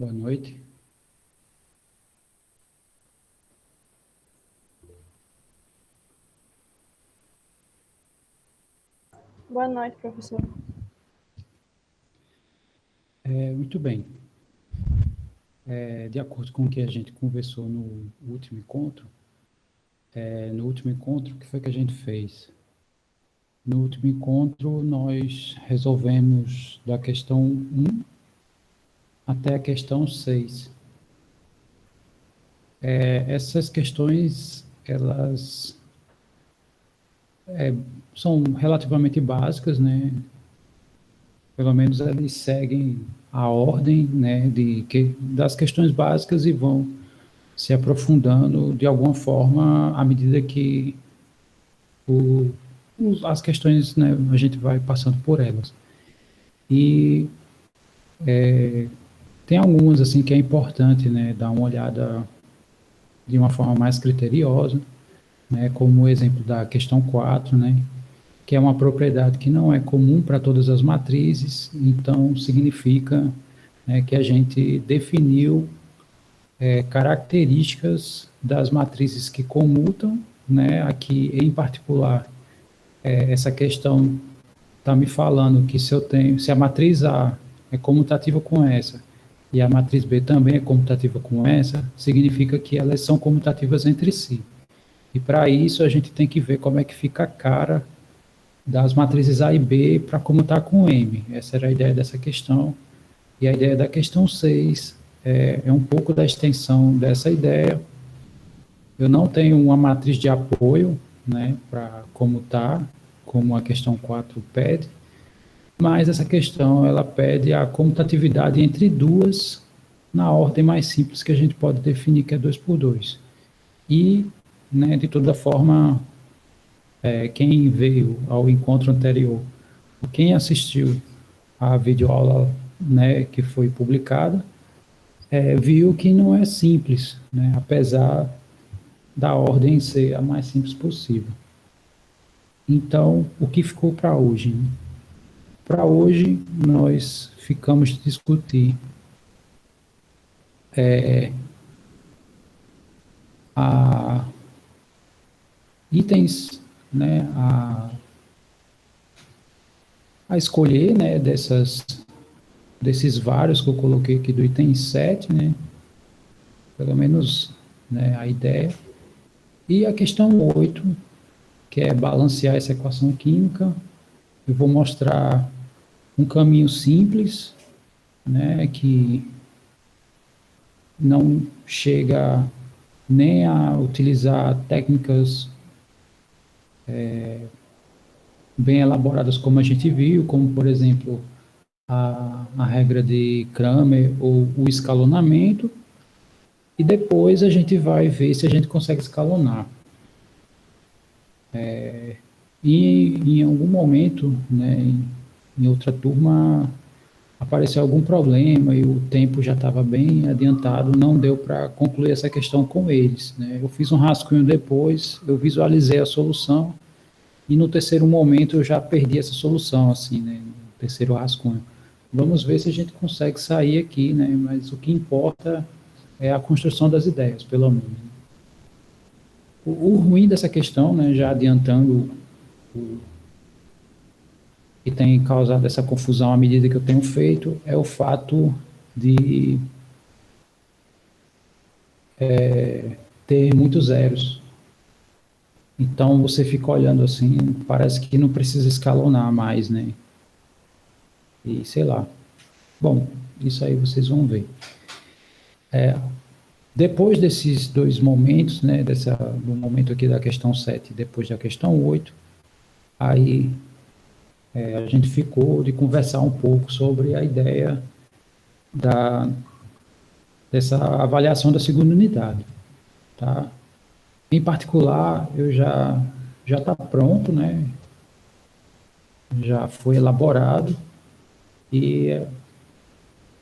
Boa noite. Boa noite, professor. Muito bem. De acordo com o que a gente conversou no último encontro, o que foi que a gente fez? No último encontro, nós resolvemos da questão 1 até a questão 6. Essas questões, elas são relativamente básicas, né? Pelo menos eles seguem a ordem, né, das questões básicas e vão se aprofundando de alguma forma à medida que o, as questões, né, a gente vai passando por elas. E tem algumas assim que é importante, né, dar uma olhada de uma forma mais criteriosa, né, como o exemplo da questão 4, né, que é uma propriedade que não é comum para todas as matrizes, então significa, né, que a gente definiu características das matrizes que comutam, né, aqui em particular essa questão está me falando que se a matriz A é comutativa com essa e a matriz B também é comutativa com essa, significa que elas são comutativas entre si. E para isso a gente tem que ver como é que fica a cara das matrizes A e B para comutar com M. Essa era a ideia dessa questão. E a ideia da questão 6 é um pouco da extensão dessa ideia. Eu não tenho uma matriz de apoio, né, para comutar, como a questão 4 pede, mas essa questão ela pede a comutatividade entre duas na ordem mais simples que a gente pode definir, que é 2 por 2. E, né, de toda forma, quem veio ao encontro anterior, quem assistiu à videoaula, né, que foi publicada, viu que não é simples, né, apesar da ordem ser a mais simples possível. Então, o que ficou para hoje? Né? Para hoje, nós ficamos de discutir a itens, né, a escolher, né, desses vários que eu coloquei aqui do item 7, né, pelo menos, né, a ideia. E a questão 8, que é balancear essa equação química. Eu vou mostrar um caminho simples, né, que não chega nem a utilizar técnicas bem elaboradas como a gente viu, como, por exemplo, a regra de Kramer ou o escalonamento, e depois a gente vai ver se a gente consegue escalonar. E em algum momento, né, em outra turma, apareceu algum problema e o tempo já estava bem adiantado, não deu para concluir essa questão com eles. Né? Eu fiz um rascunho depois, eu visualizei a solução e no terceiro momento eu já perdi essa solução, assim, né, no terceiro rascunho. Vamos ver se a gente consegue sair aqui, né, mas o que importa é a construção das ideias, pelo menos. O ruim dessa questão, né, já adiantando o que tem causado essa confusão à medida que eu tenho feito, é o fato de ter muitos zeros. Então você fica olhando assim, parece que não precisa escalonar mais, né? E sei lá. Bom, isso aí vocês vão ver. Depois desses dois momentos, né, do momento aqui da questão 7 depois da questão 8, aí a gente ficou de conversar um pouco sobre a ideia da, dessa avaliação da segunda unidade, tá? Em particular, eu já está pronto, né? Já foi elaborado e,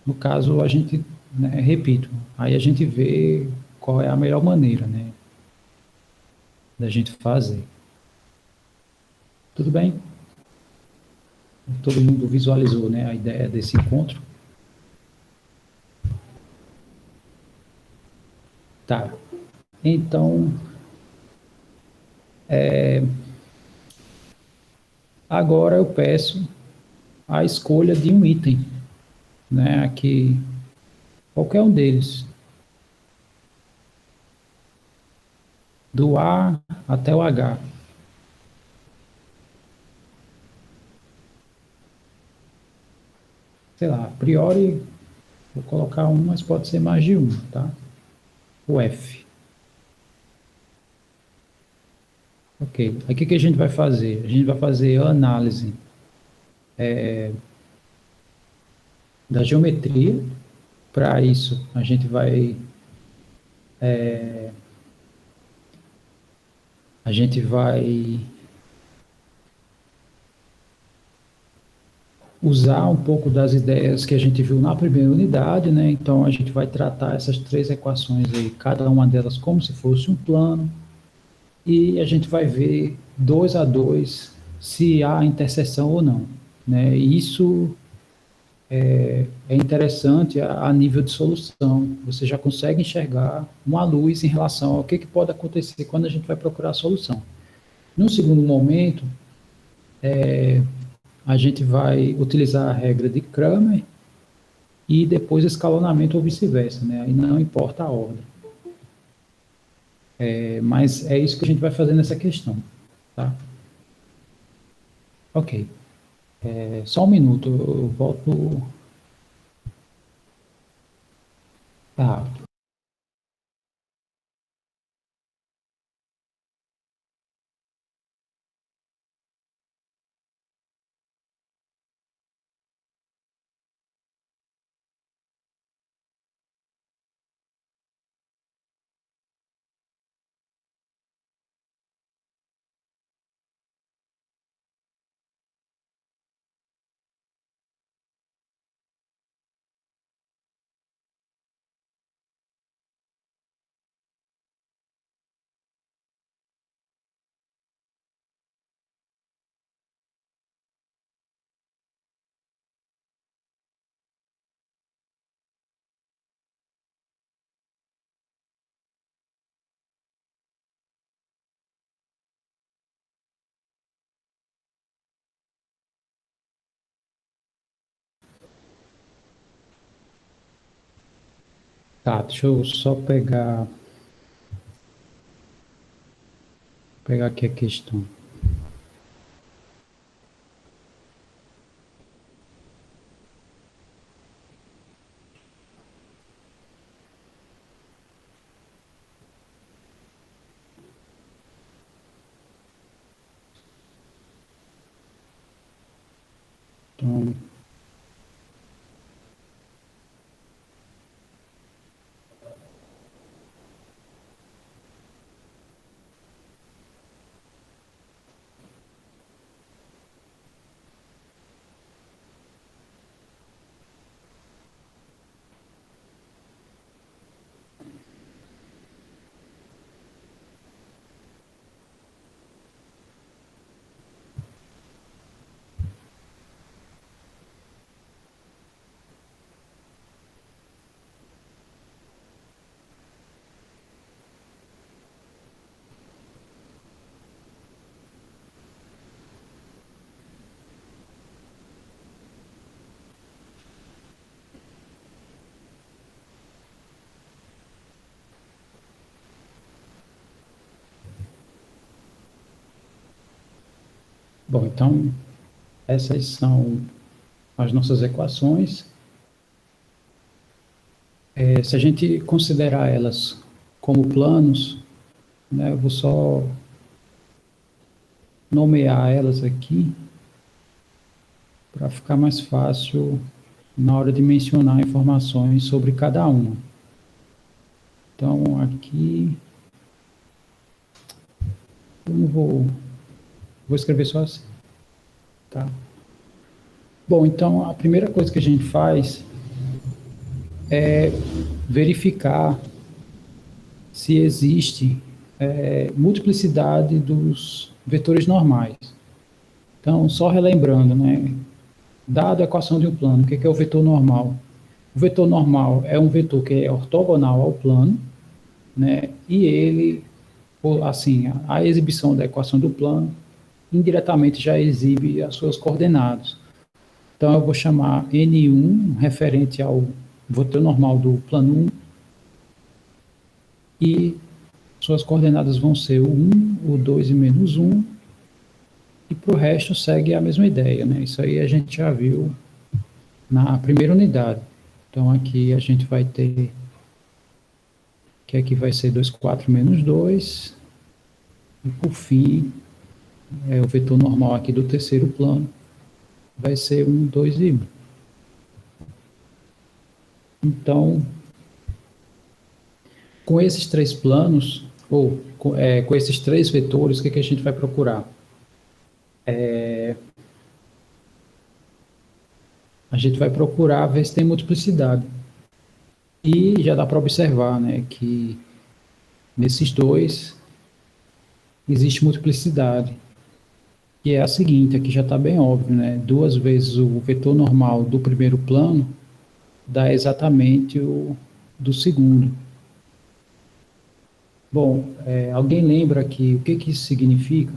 no caso, a gente, né, repito, aí a gente vê qual é a melhor maneira, né, da gente fazer. Tudo bem? Todo mundo visualizou, né, a ideia desse encontro? Tá. Então, agora eu peço a escolha de um item, né? Aqui, qualquer um deles, do A até o H. Sei lá, a priori, vou colocar um, mas pode ser mais de um, tá? O F. Ok. Aí o que que a gente vai fazer? A gente vai fazer a análise da geometria. Para isso, a gente vai usar um pouco das ideias que a gente viu na primeira unidade, né? Então a gente vai tratar essas três equações aí, cada uma delas como se fosse um plano, e a gente vai ver 2 a 2 se há interseção ou não, né? Isso é interessante a nível de solução. Você já consegue enxergar uma luz em relação ao que pode acontecer quando a gente vai procurar a solução. No segundo momento, a gente vai utilizar a regra de Cramer e depois escalonamento ou vice-versa, né? Aí não importa a ordem. Mas é isso que a gente vai fazer nessa questão, tá? Ok. Só um minuto, eu volto. Tá. Tá, deixa eu só pegar aqui a questão. Então, bom, então essas são as nossas equações. Se a gente considerar elas como planos, né, eu vou só nomear elas aqui para ficar mais fácil na hora de mencionar informações sobre cada uma. Então, aqui eu não vou escrever só assim, tá? Bom, então a primeira coisa que a gente faz é verificar se existe multiplicidade dos vetores normais. Então, só relembrando, né? Dado a equação de um plano, o que é o vetor normal? O vetor normal é um vetor que é ortogonal ao plano, né? E ele, assim, a exibição da equação do plano indiretamente já exibe as suas coordenadas. Então, eu vou chamar N1 referente ao vetor normal do plano 1 e suas coordenadas vão ser o 1, o 2 e menos 1, e para o resto segue a mesma ideia, né? Isso aí a gente já viu na primeira unidade. Então, aqui a gente vai ter que aqui vai ser 2, 4 menos 2, e por fim, o vetor normal aqui do terceiro plano vai ser 1, 2 e 1. Então, com esses três planos, ou com esses três vetores, o que a gente vai procurar? A gente vai procurar ver se tem multiplicidade. E já dá para observar, né, que nesses dois existe multiplicidade. E é a seguinte, aqui já está bem óbvio, né? 2 vezes o vetor normal do primeiro plano dá exatamente o do segundo. Bom, alguém lembra aqui o que isso significa?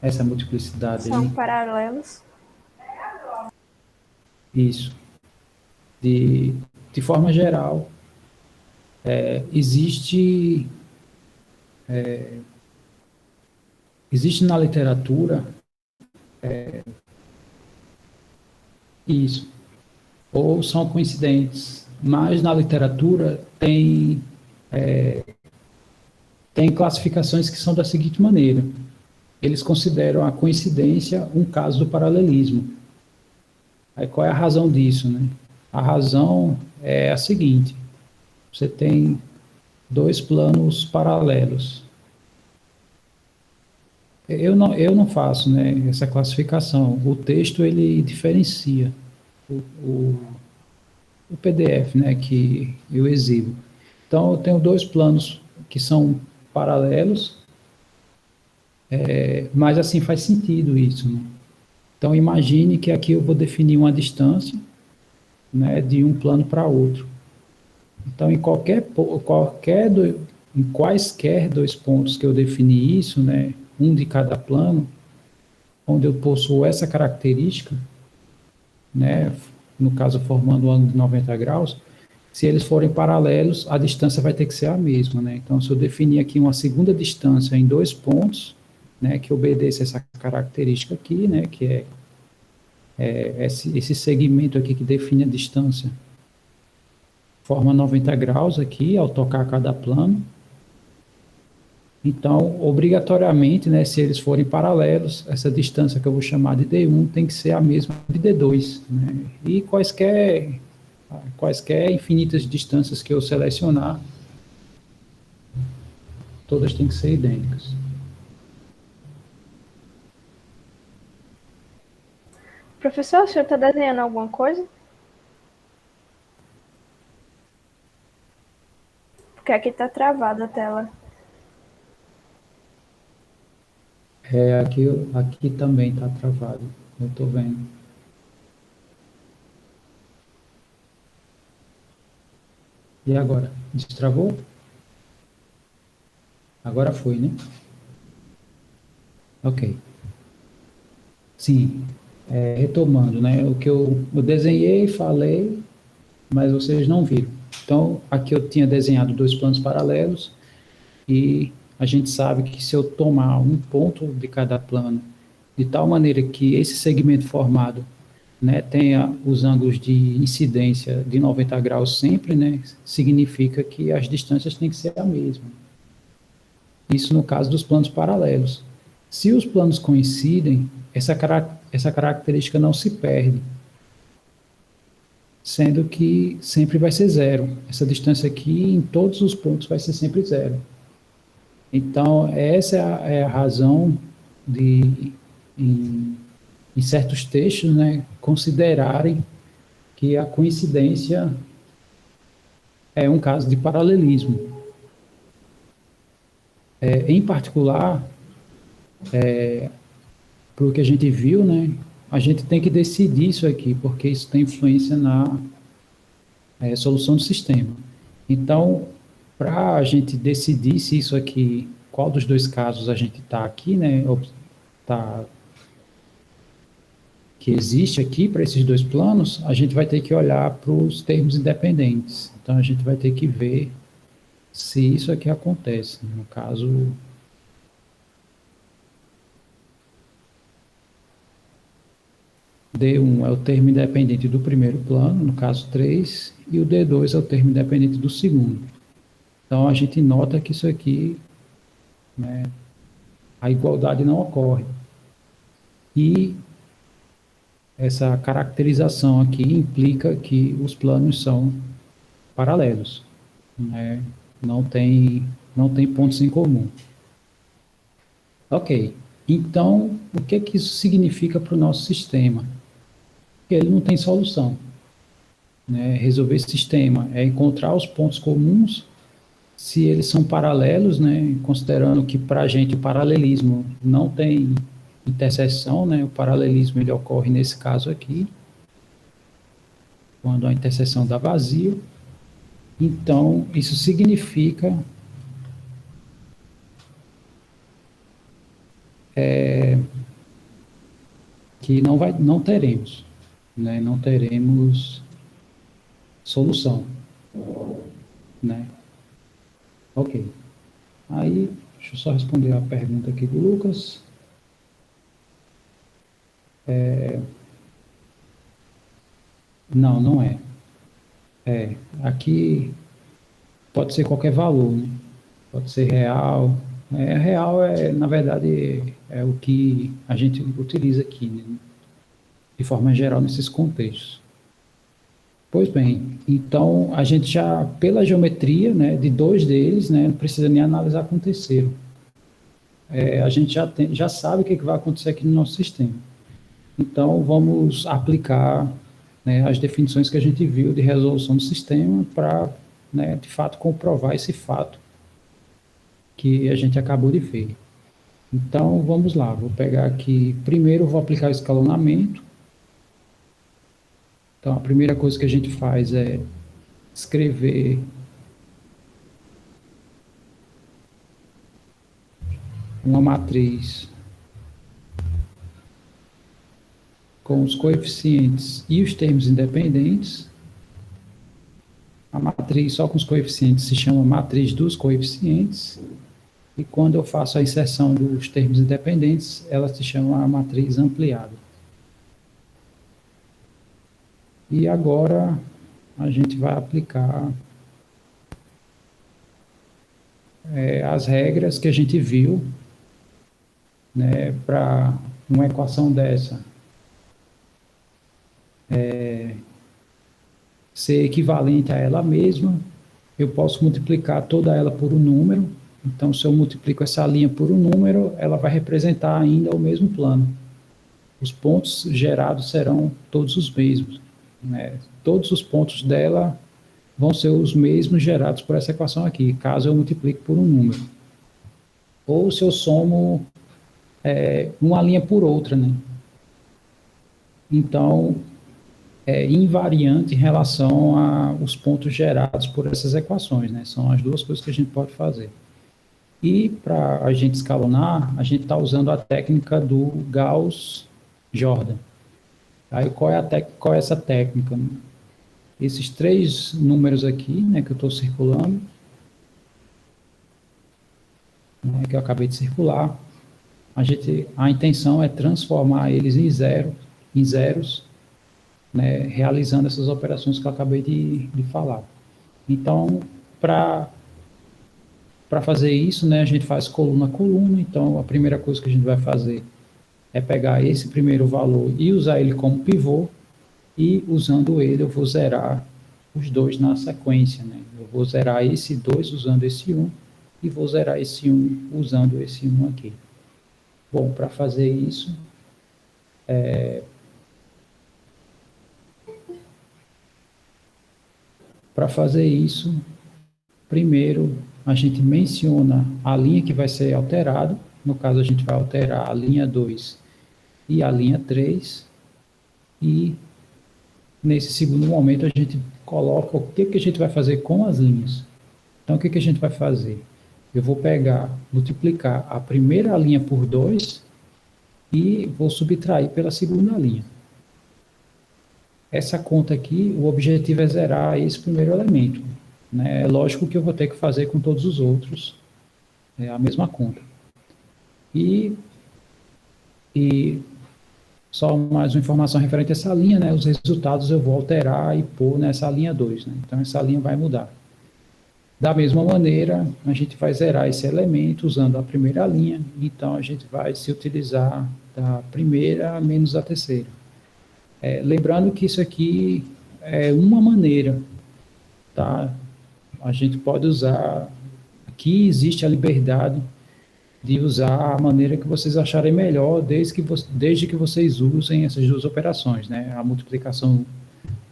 Essa multiplicidade São aí? paralelos. Isso. De forma geral, existe na literatura isso, ou são coincidentes, mas na literatura tem classificações que são da seguinte maneira: eles consideram a coincidência um caso do paralelismo. Aí qual é a razão disso, né? A razão é a seguinte: você tem dois planos paralelos. Eu não faço, né, essa classificação. O texto ele diferencia o PDF, né, que eu exibo. Então eu tenho dois planos que são paralelos, mas assim faz sentido isso, né? Então imagine que aqui eu vou definir uma distância, né, de um plano para outro. Então em quaisquer dois pontos que eu defini isso, né, um de cada plano, onde eu possuo essa característica, né, no caso formando um ângulo de 90 graus, se eles forem paralelos, a distância vai ter que ser a mesma, né? Então, se eu definir aqui uma segunda distância em dois pontos, né, que obedeça essa característica aqui, né, que é esse segmento aqui que define a distância, forma 90 graus aqui, ao tocar cada plano. Então, obrigatoriamente, né, se eles forem paralelos, essa distância que eu vou chamar de D1 tem que ser a mesma de D2, né? E quaisquer infinitas distâncias que eu selecionar, todas têm que ser idênticas. Professor, o senhor está desenhando alguma coisa? Porque aqui está travada a tela. Aqui também está travado, eu estou vendo. E agora? Destravou? Agora foi, né? Ok. Sim, retomando, né? O que eu desenhei, falei, mas vocês não viram. Então, aqui eu tinha desenhado dois planos paralelos e a gente sabe que se eu tomar um ponto de cada plano, de tal maneira que esse segmento formado, né, tenha os ângulos de incidência de 90 graus sempre, né, significa que as distâncias têm que ser a mesma. Isso no caso dos planos paralelos. Se os planos coincidem, essa característica não se perde, sendo que sempre vai ser zero. Essa distância aqui, em todos os pontos, vai ser sempre zero. Então, essa é a razão de, em certos textos, né, considerarem que a coincidência é um caso de paralelismo. Em particular, pelo que a gente viu, né, a gente tem que decidir isso aqui, porque isso tem influência na solução do sistema. Então, para a gente decidir se isso aqui, qual dos dois casos a gente está aqui, né, tá, que existe aqui para esses dois planos, a gente vai ter que olhar para os termos independentes. Então, a gente vai ter que ver se isso aqui acontece. No caso, D1 é o termo independente do primeiro plano, no caso 3, e o D2 é o termo independente do segundo. Então, a gente nota que isso aqui, né, a igualdade não ocorre. E essa caracterização aqui implica que os planos são paralelos, né? Não tem pontos em comum. Ok, então o que isso significa para o nosso sistema? Que ele não tem solução, né? Resolver esse sistema é encontrar os pontos comuns, se eles são paralelos, né? Considerando que para a gente o paralelismo não tem interseção, né? O paralelismo ele ocorre nesse caso aqui, quando a interseção dá vazio. Então, isso significa que não teremos, né? Não teremos solução, né? Ok. Aí, deixa eu só responder a pergunta aqui do Lucas. Não, não é. Aqui pode ser qualquer valor, né? Pode ser real. Real na verdade, é o que a gente utiliza aqui, né? De forma geral, nesses contextos. Pois bem, então a gente já, pela geometria, né, de dois deles, né, não precisa nem analisar com o terceiro. A gente já sabe o que vai acontecer aqui no nosso sistema. Então, vamos aplicar, né, as definições que a gente viu de resolução do sistema para, né, de fato, comprovar esse fato que a gente acabou de ver. Então, vamos lá, vou pegar aqui, primeiro vou aplicar o escalonamento. Então, a primeira coisa que a gente faz é escrever uma matriz com os coeficientes e os termos independentes. A matriz só com os coeficientes se chama matriz dos coeficientes. E quando eu faço a inserção dos termos independentes, ela se chama a matriz ampliada. E agora a gente vai aplicar as regras que a gente viu, né, para uma equação dessa ser equivalente a ela mesma. Eu posso multiplicar toda ela por um número. Então, se eu multiplico essa linha por um número, ela vai representar ainda o mesmo plano. Os pontos gerados serão todos os mesmos, né? Todos os pontos dela vão ser os mesmos gerados por essa equação aqui, caso eu multiplique por um número. Ou se eu somo uma linha por outra, né? Então, é invariante em relação aos pontos gerados por essas equações, né? São as duas coisas que a gente pode fazer. E para a gente escalonar, a gente está usando a técnica do Gauss-Jordan. Aí qual é essa técnica? Esses três números aqui, né, que eu estou circulando, né, que eu acabei de circular, a intenção é transformar eles em zeros, né, realizando essas operações que eu acabei de falar. Então, para fazer isso, né, a gente faz coluna a coluna. Então, a primeira coisa que a gente vai fazer é pegar esse primeiro valor e usar ele como pivô, e usando ele eu vou zerar os dois na sequência, né? Eu vou zerar esse 2 usando esse 1, e vou zerar esse 1 usando esse 1 aqui. Bom, para fazer isso, primeiro a gente menciona a linha que vai ser alterada. No caso, a gente vai alterar a linha 2 e a linha 3, e Nesse segundo momento, a gente coloca o que a gente vai fazer com as linhas. Então, o que a gente vai fazer? Eu vou pegar, multiplicar a primeira linha por 2 e vou subtrair pela segunda linha. Essa conta aqui, o objetivo é zerar esse primeiro elemento, né? É lógico que eu vou ter que fazer com todos os outros a mesma conta. E só mais uma informação referente a essa linha, né? Os resultados eu vou alterar e pôr nessa linha 2, né? Então, essa linha vai mudar. Da mesma maneira, a gente vai zerar esse elemento usando a primeira linha, então a gente vai se utilizar da primeira menos a terceira. Lembrando que isso aqui é uma maneira, tá? A gente pode usar, aqui existe a liberdade de usar a maneira que vocês acharem melhor, desde que vocês usem essas duas operações, né? A multiplicação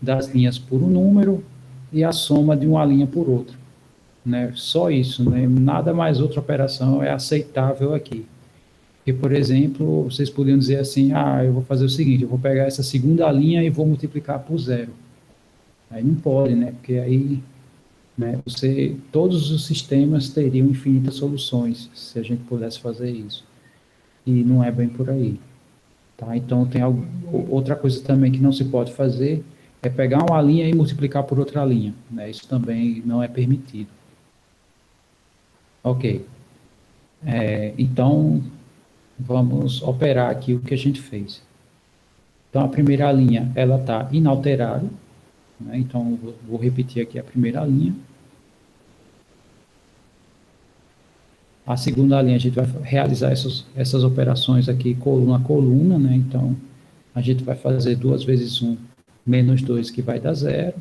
das linhas por um número e a soma de uma linha por outra, né? Só isso, né? Nada mais outra operação é aceitável aqui. E, por exemplo, vocês poderiam dizer assim, eu vou fazer o seguinte, eu vou pegar essa segunda linha e vou multiplicar por zero. Aí não pode, né? Porque aí, né, todos os sistemas teriam infinitas soluções se a gente pudesse fazer isso. E não é bem por aí. Tá? Então, tem outra coisa também que não se pode fazer, é pegar uma linha e multiplicar por outra linha, né? Isso também não é permitido. Ok. Então, vamos operar aqui o que a gente fez. Então, a primeira linha, ela está inalterada, né? Então, vou repetir aqui a primeira linha. A segunda linha, a gente vai realizar essas operações aqui, coluna a coluna, né? Então, a gente vai fazer 2 vezes 1, menos 2, que vai dar 0.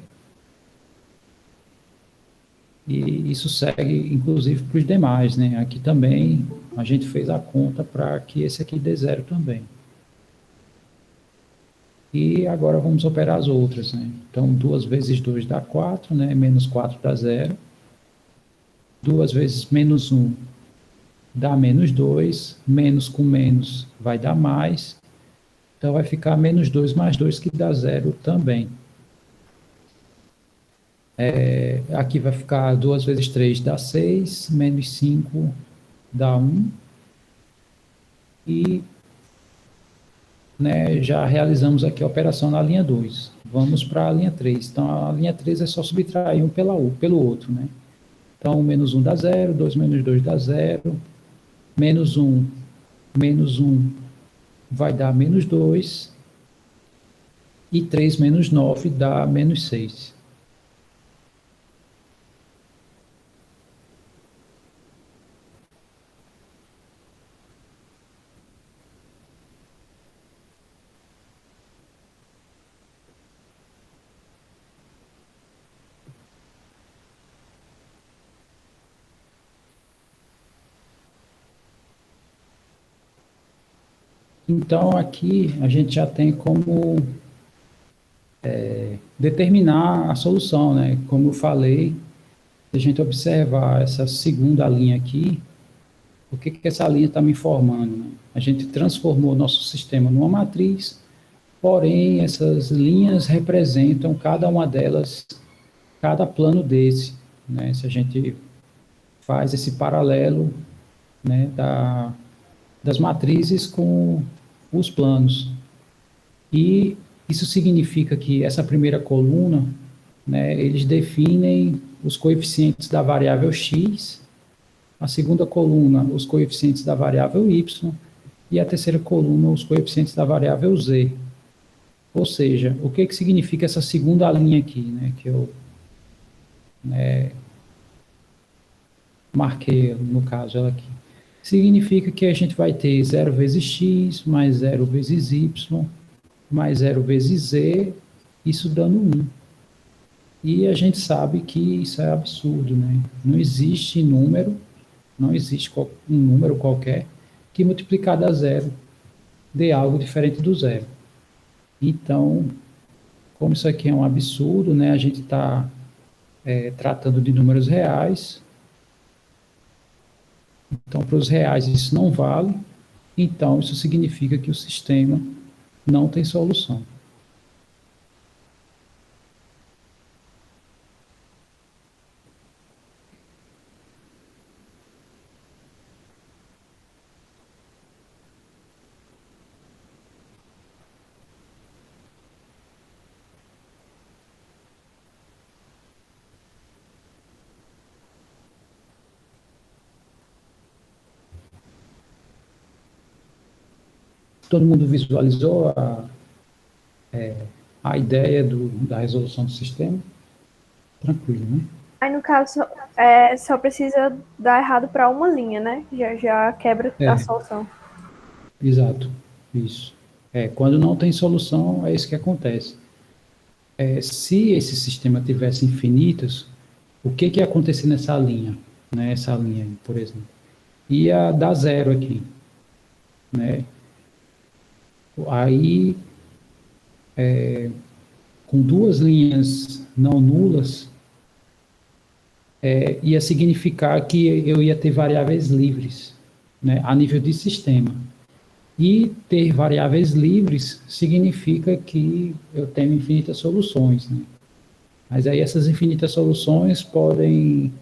E isso segue, inclusive, para os demais, né? Aqui também, a gente fez a conta para que esse aqui dê 0 também. E agora vamos operar as outras, né? Então, 2 vezes 2 dá 4, né? Menos 4 dá 0. 2 vezes menos 1 dá menos 2. Menos com menos vai dar mais. Então, vai ficar menos 2 mais 2, que dá 0 também. Aqui vai ficar 2 vezes 3 dá 6. Menos 5 dá 1. E, né, já realizamos aqui a operação na linha 2. Vamos para a linha 3. Então, a linha 3 é só subtrair um pelo outro, né? Então, menos 1 dá 0, 2 menos 2 dá 0, menos 1 vai dar menos 2, e 3 menos 9 dá menos 6. Então, aqui a gente já tem como determinar a solução, né? Como eu falei, se a gente observar essa segunda linha aqui, o que essa linha está me informando, né? A gente transformou nosso sistema numa matriz, porém, essas linhas representam cada uma delas, cada plano desse, né? Se a gente faz esse paralelo, né, das matrizes com os planos. E isso significa que essa primeira coluna, né, eles definem os coeficientes da variável x, a segunda coluna, os coeficientes da variável y, e a terceira coluna, os coeficientes da variável z. Ou seja, o que significa essa segunda linha aqui, né, que eu marquei, no caso, ela aqui? Significa que a gente vai ter 0 vezes x, mais 0 vezes y, mais 0 vezes z, isso dando 1. E a gente sabe que isso é absurdo, né? Não existe número, não existe um número qualquer que multiplicado a zero dê algo diferente do zero. Então, como isso aqui é um absurdo, né? A gente está tratando de números reais. Então, para os reais isso não vale. Então, isso significa que o sistema não tem solução. Todo mundo visualizou a ideia da resolução do sistema? Tranquilo, né? Aí, no caso, só precisa dar errado para uma linha, né? Já quebra a solução. Exato, isso. Quando não tem solução, é isso que acontece. Se esse sistema tivesse infinitos, o que ia acontecer nessa linha? Né, essa linha aí, por exemplo. Ia dar zero aqui. Né? Aí, com duas linhas não nulas, ia significar que eu ia ter variáveis livres, né, a nível de sistema. E ter variáveis livres significa que eu tenho infinitas soluções. Né? Mas aí essas infinitas soluções podem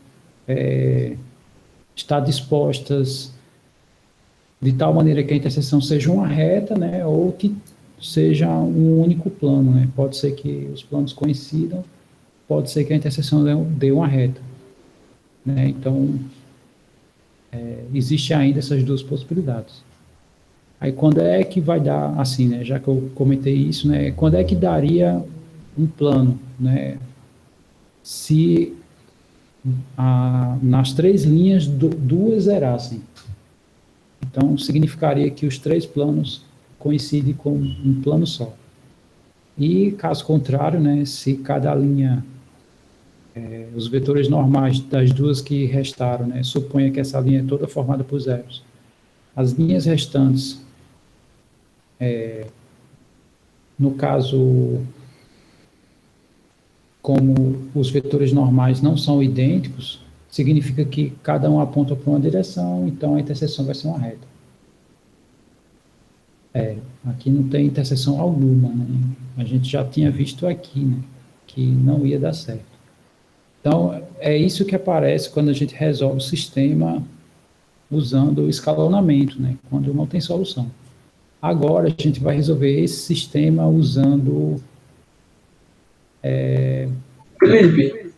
estar dispostas de tal maneira que a interseção seja uma reta, né, ou que seja um único plano. Né? Pode ser que os planos coincidam, pode ser que a interseção dê uma reta. Né? Então, existe ainda essas duas possibilidades. Aí, quando é que vai dar, assim, né, já que eu comentei isso, né, quando é que daria um plano, né, se nas três linhas duas zerassem? Então, significaria que os três planos coincidem com um plano só. E, caso contrário, né, se cada linha, os vetores normais das duas que restaram, né, suponha que essa linha é toda formada por zeros. As linhas restantes, no caso, como os vetores normais não são idênticos, significa que cada um aponta para uma direção, então a interseção vai ser uma reta. Aqui não tem interseção alguma, né? A gente já tinha visto aqui, né, que não ia dar certo. Então, é isso que aparece quando a gente resolve o sistema usando o escalonamento, né, quando não tem solução. Agora, a gente vai resolver esse sistema usando... Felipe,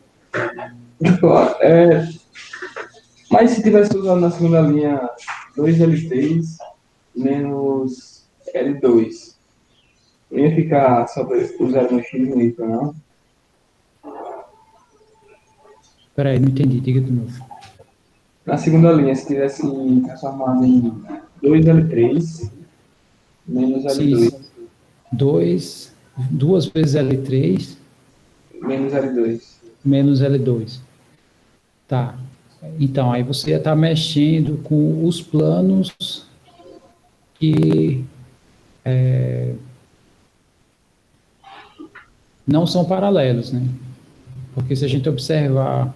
mas se tivesse usado na segunda linha 2L3 menos L2, não ia ficar só o zero no X no Y, não? Espera aí, não entendi, diga de novo. Na segunda linha, se tivesse transformado em 2L3 menos L2. Sim, duas vezes L3 Menos L2. menos L2. Tá. Então, aí você ia estar mexendo com os planos que não são paralelos, né? Porque se a gente observar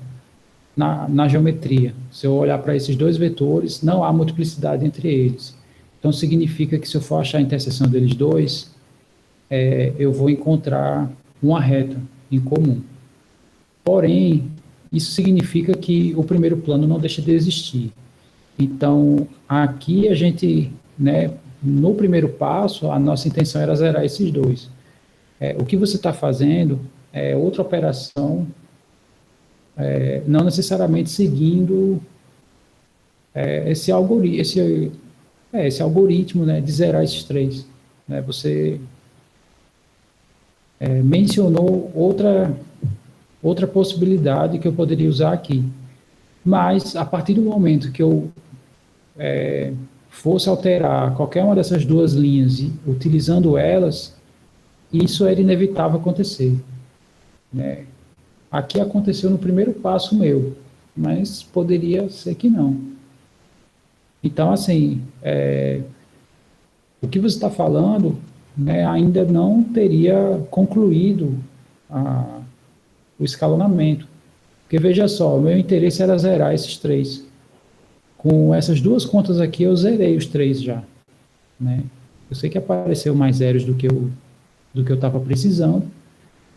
na geometria, se eu olhar para esses dois vetores, não há multiplicidade entre eles. Então, significa que se eu for achar a interseção deles dois, eu vou encontrar uma reta em comum. Porém, isso significa que o primeiro plano não deixa de existir. Então, aqui a gente, né, no primeiro passo, a nossa intenção era zerar esses dois. O que você está fazendo é outra operação, não necessariamente seguindo esse algoritmo, né, de zerar esses três. Né? Você mencionou outra possibilidade que eu poderia usar aqui. Mas, a partir do momento que eu fosse alterar qualquer uma dessas duas linhas e utilizando elas, isso era inevitável acontecer. Né? Aqui aconteceu no primeiro passo meu, mas poderia ser que não. Então, assim, o que você está falando, né, ainda não teria concluído o escalonamento. Porque, veja só, o meu interesse era zerar esses três. Com essas duas contas aqui, eu zerei os três já. Né? Eu sei que apareceu mais zeros do que eu estava precisando,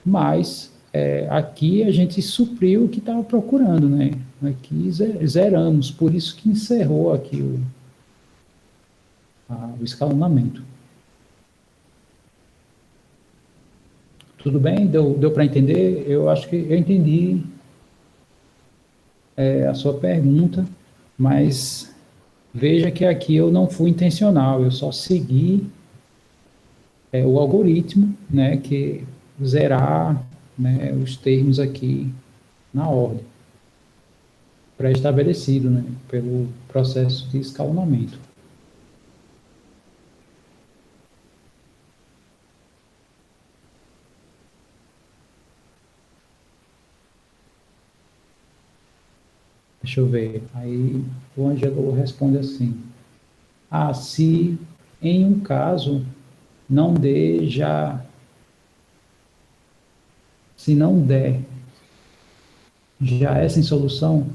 mas aqui a gente supriu o que estava procurando. Né? Aqui zeramos, por isso que encerrou aqui o escalonamento. Tudo bem? Deu para entender? Eu acho que eu entendi a sua pergunta, mas veja que aqui eu não fui intencional, eu só segui o algoritmo, né, que zerar, né, os termos aqui na ordem, pré-estabelecido, né, pelo processo de escalonamento. Deixa eu ver. Aí o Ângelo responde assim: se em um caso não dê já, se não der já essa em solução,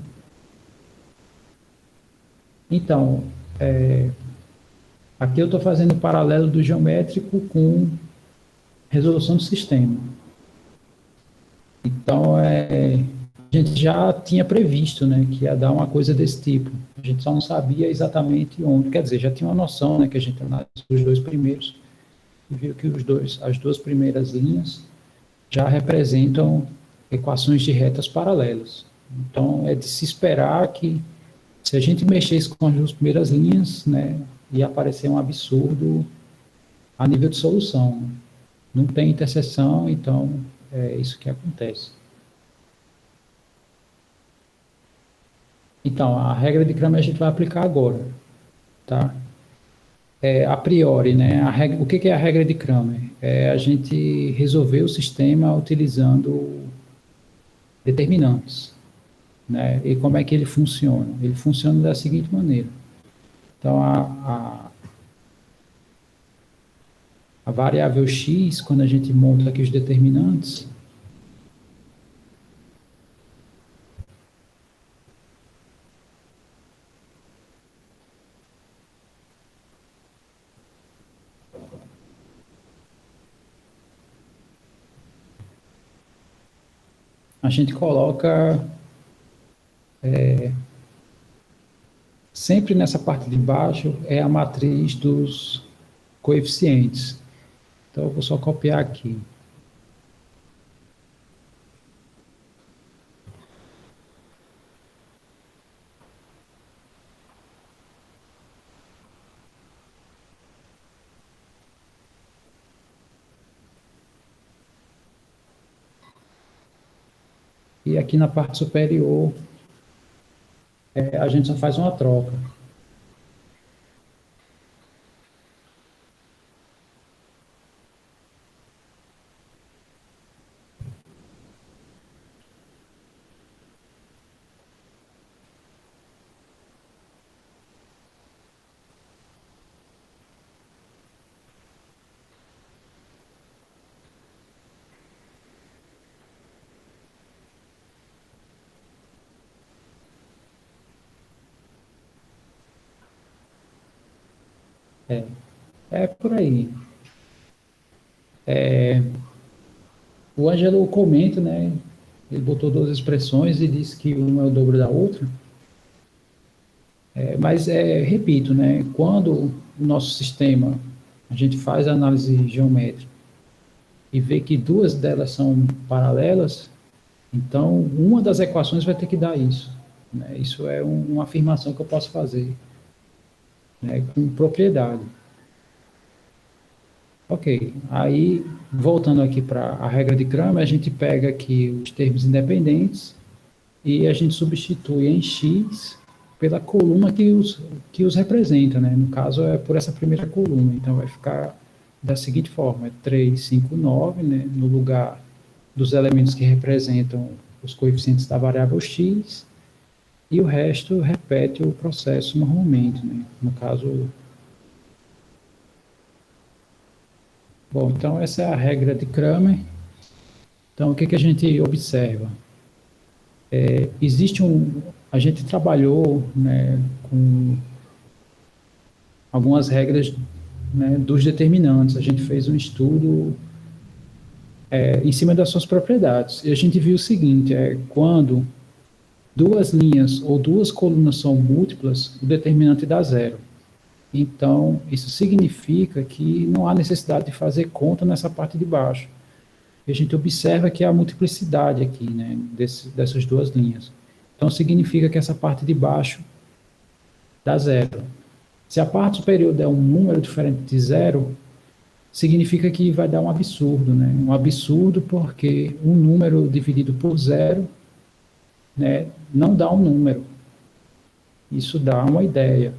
então, aqui eu estou fazendo o paralelo do geométrico com resolução do sistema. Então, a gente já tinha previsto, né, que ia dar uma coisa desse tipo. A gente só não sabia exatamente onde. Quer dizer, já tinha uma noção, né, que a gente analisou os dois primeiros e viu que as duas primeiras linhas já representam equações de retas paralelas. Então, é de se esperar que, se a gente mexesse com as duas primeiras linhas, né, ia aparecer um absurdo a nível de solução. Não tem interseção, então é isso que acontece. Então, a regra de Kramer a gente vai aplicar agora, tá? A priori, né? O que é a regra de Kramer? É a gente resolver o sistema utilizando determinantes, né? E como é que ele funciona? Ele funciona da seguinte maneira. Então, a variável x, quando a gente monta aqui os determinantes, a gente coloca sempre nessa parte de baixo é a matriz dos coeficientes. Então, eu vou só copiar aqui. E aqui na parte superior, a gente só faz uma troca. É por aí. O Ângelo comenta, né? Ele botou duas expressões e disse que uma é o dobro da outra. Mas, repito, né? Quando o nosso sistema, a gente faz a análise geométrica e vê que duas delas são paralelas, então uma das equações vai ter que dar isso, né? Isso é uma afirmação que eu posso fazer, né, com propriedade. Ok, aí voltando aqui para a regra de Kramer, a gente pega aqui os termos independentes e a gente substitui em x pela coluna que os representa, né? No caso é por essa primeira coluna, então vai ficar da seguinte forma: 3, 5, 9, né? No lugar dos elementos que representam os coeficientes da variável x, e o resto repete o processo normalmente, né? No caso... Bom, então essa é a regra de Kramer. Então, o que a gente observa? A gente trabalhou, né, com algumas regras, né, dos determinantes. A gente fez um estudo em cima das suas propriedades. E a gente viu o seguinte: quando duas linhas ou duas colunas são múltiplas, o determinante dá zero. Então, isso significa que não há necessidade de fazer conta nessa parte de baixo. E a gente observa que há multiplicidade aqui, né, dessas duas linhas. Então, significa que essa parte de baixo dá zero. Se a parte superior der um número diferente de zero, significa que vai dar um absurdo, né? Um absurdo porque um número dividido por zero, né, não dá um número. Isso dá uma ideia,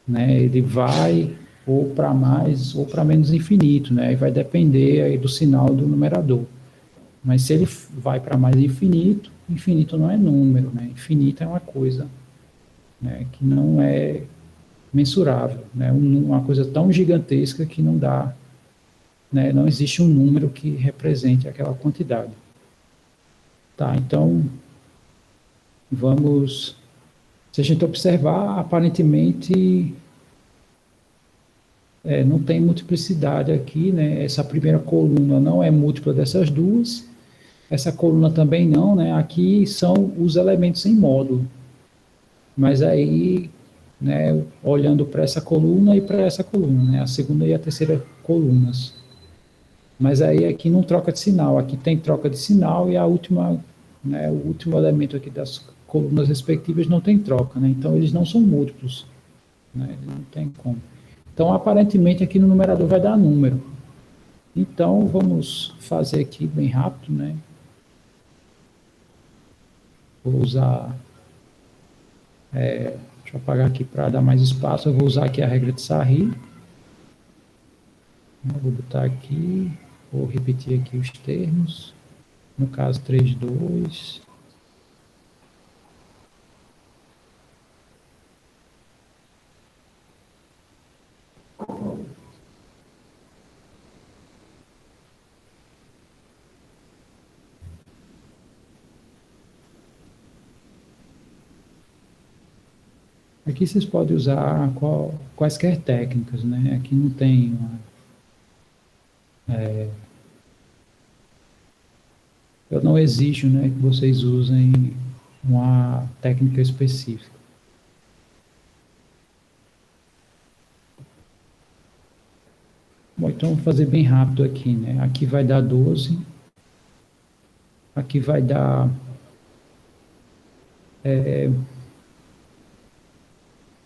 né? Ele vai ou para mais ou para menos infinito, né? E vai depender aí do sinal do numerador. Mas se ele vai para mais infinito, infinito não é número, né? Infinito é uma coisa, né, que não é mensurável, né? Uma coisa tão gigantesca que não dá, né? Não existe um número que represente aquela quantidade. Tá, então vamos, se a gente observar, aparentemente não tem multiplicidade aqui, né? Essa primeira coluna não é múltipla dessas duas, essa coluna também não, né? Aqui são os elementos em módulo, mas aí, né, olhando para essa coluna e para essa coluna, né? A segunda e a terceira colunas. Mas aí aqui não troca de sinal, aqui tem troca de sinal e a última, né, o último elemento aqui das colunas respectivas não tem troca, né? Então eles não são múltiplos, né? Não tem como. Então aparentemente aqui no numerador vai dar número. Então vamos fazer aqui bem rápido, né? Vou usar, deixa eu apagar aqui para dar mais espaço, eu vou usar aqui a regra de Sarri. Vou botar aqui, vou repetir aqui os termos, no caso 3, 2. Aqui vocês podem usar quaisquer técnicas, né? Aqui não tem eu não exijo, né, que vocês usem uma técnica específica. Bom, então vou fazer bem rápido aqui, né? Aqui vai dar 12, aqui vai dar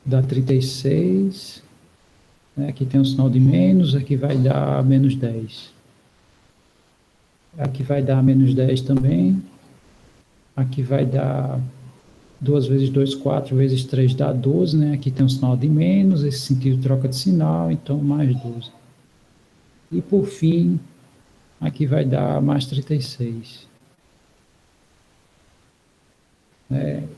dá 36, né? Aqui tem um sinal de menos, aqui vai dar menos 10. Aqui vai dar menos 10 também. Aqui vai dar 2 vezes 2, 4 vezes 3 dá 12, né? Aqui tem um sinal de menos, esse sentido troca de sinal, então mais 12. E por fim, aqui vai dar mais 36.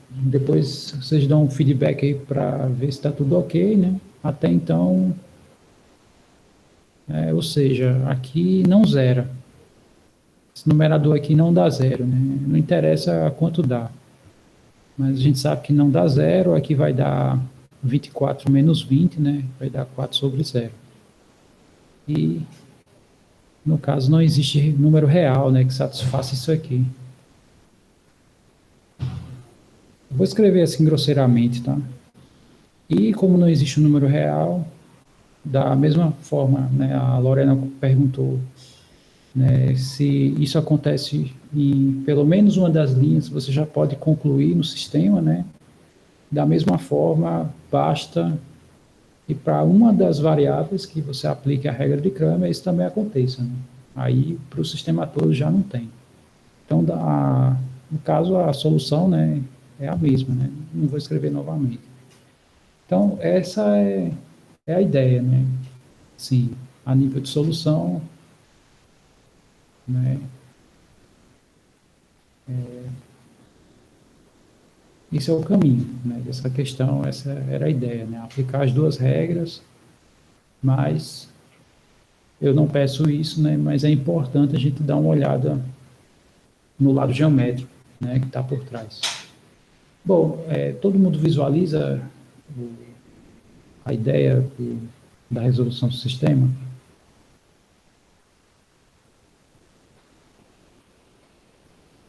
Depois vocês dão um feedback aí para ver se está tudo ok, né? Até então, ou seja, aqui não zera. Esse numerador aqui não dá zero, né? Não interessa quanto dá. Mas a gente sabe que não dá zero, aqui vai dar 24 menos 20, né? Vai dar 4 sobre zero. E, no caso, não existe número real, né, que satisfaça isso aqui. Vou escrever assim grosseiramente, tá? E como não existe um número real, da mesma forma, né, a Lorena perguntou, né, se isso acontece em pelo menos uma das linhas, você já pode concluir no sistema, né? Da mesma forma, basta e para uma das variáveis que você aplique a regra de Cramer, isso também aconteça, né? Aí, para o sistema todo já não tem. Então, no caso, a solução, né, é a mesma, né? Não vou escrever novamente. Então, essa é a ideia, né? Sim, a nível de solução, né? Esse é o caminho, né? Dessa questão, essa era a ideia, né? Aplicar as duas regras, mas eu não peço isso, né? Mas é importante a gente dar uma olhada no lado geométrico, né? Que está por trás. Bom, todo mundo visualiza a ideia da resolução do sistema?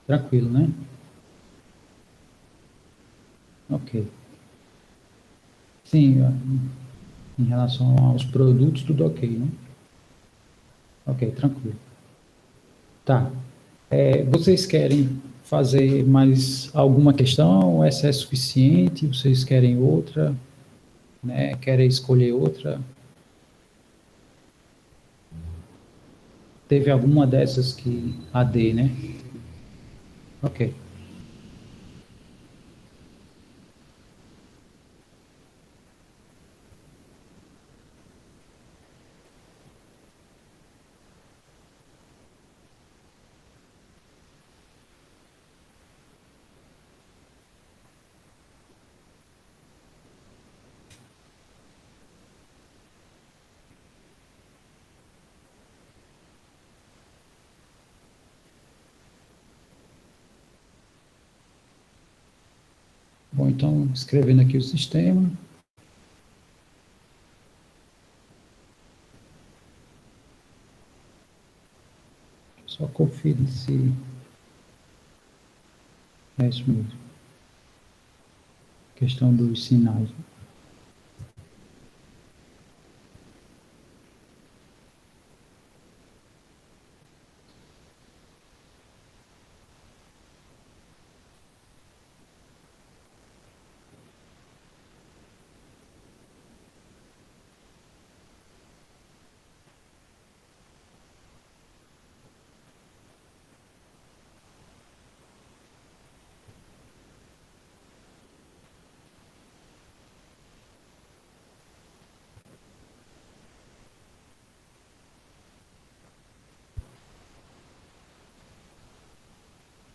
Tranquilo, né? Ok. Sim, em relação aos produtos, tudo ok, né? Ok, tranquilo. Tá. Vocês querem fazer mais alguma questão? Essa é suficiente? Vocês querem outra? Né? Querem escolher outra? teve alguma dessas que AD, né? Ok. Bom, então, escrevendo aqui o sistema. Só confiro se é isso mesmo. Questão dos sinais.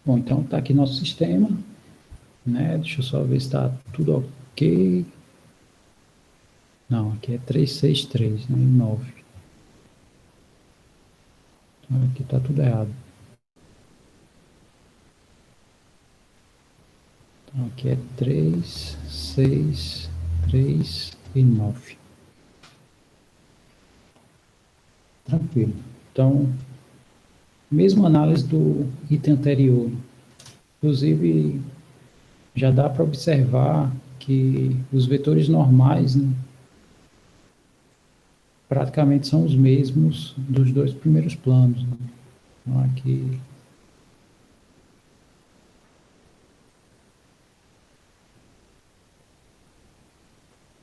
Bom, então está aqui nosso sistema, né? Deixa eu só ver se está tudo ok. Não, aqui é 363, né? 9. Então aqui está tudo errado. Então aqui é 3, 6, 3 e 9. Tranquilo. Então, mesma análise do item anterior. Inclusive, já dá para observar que os vetores normais, né, praticamente são os mesmos dos dois primeiros planos, né? Então, aqui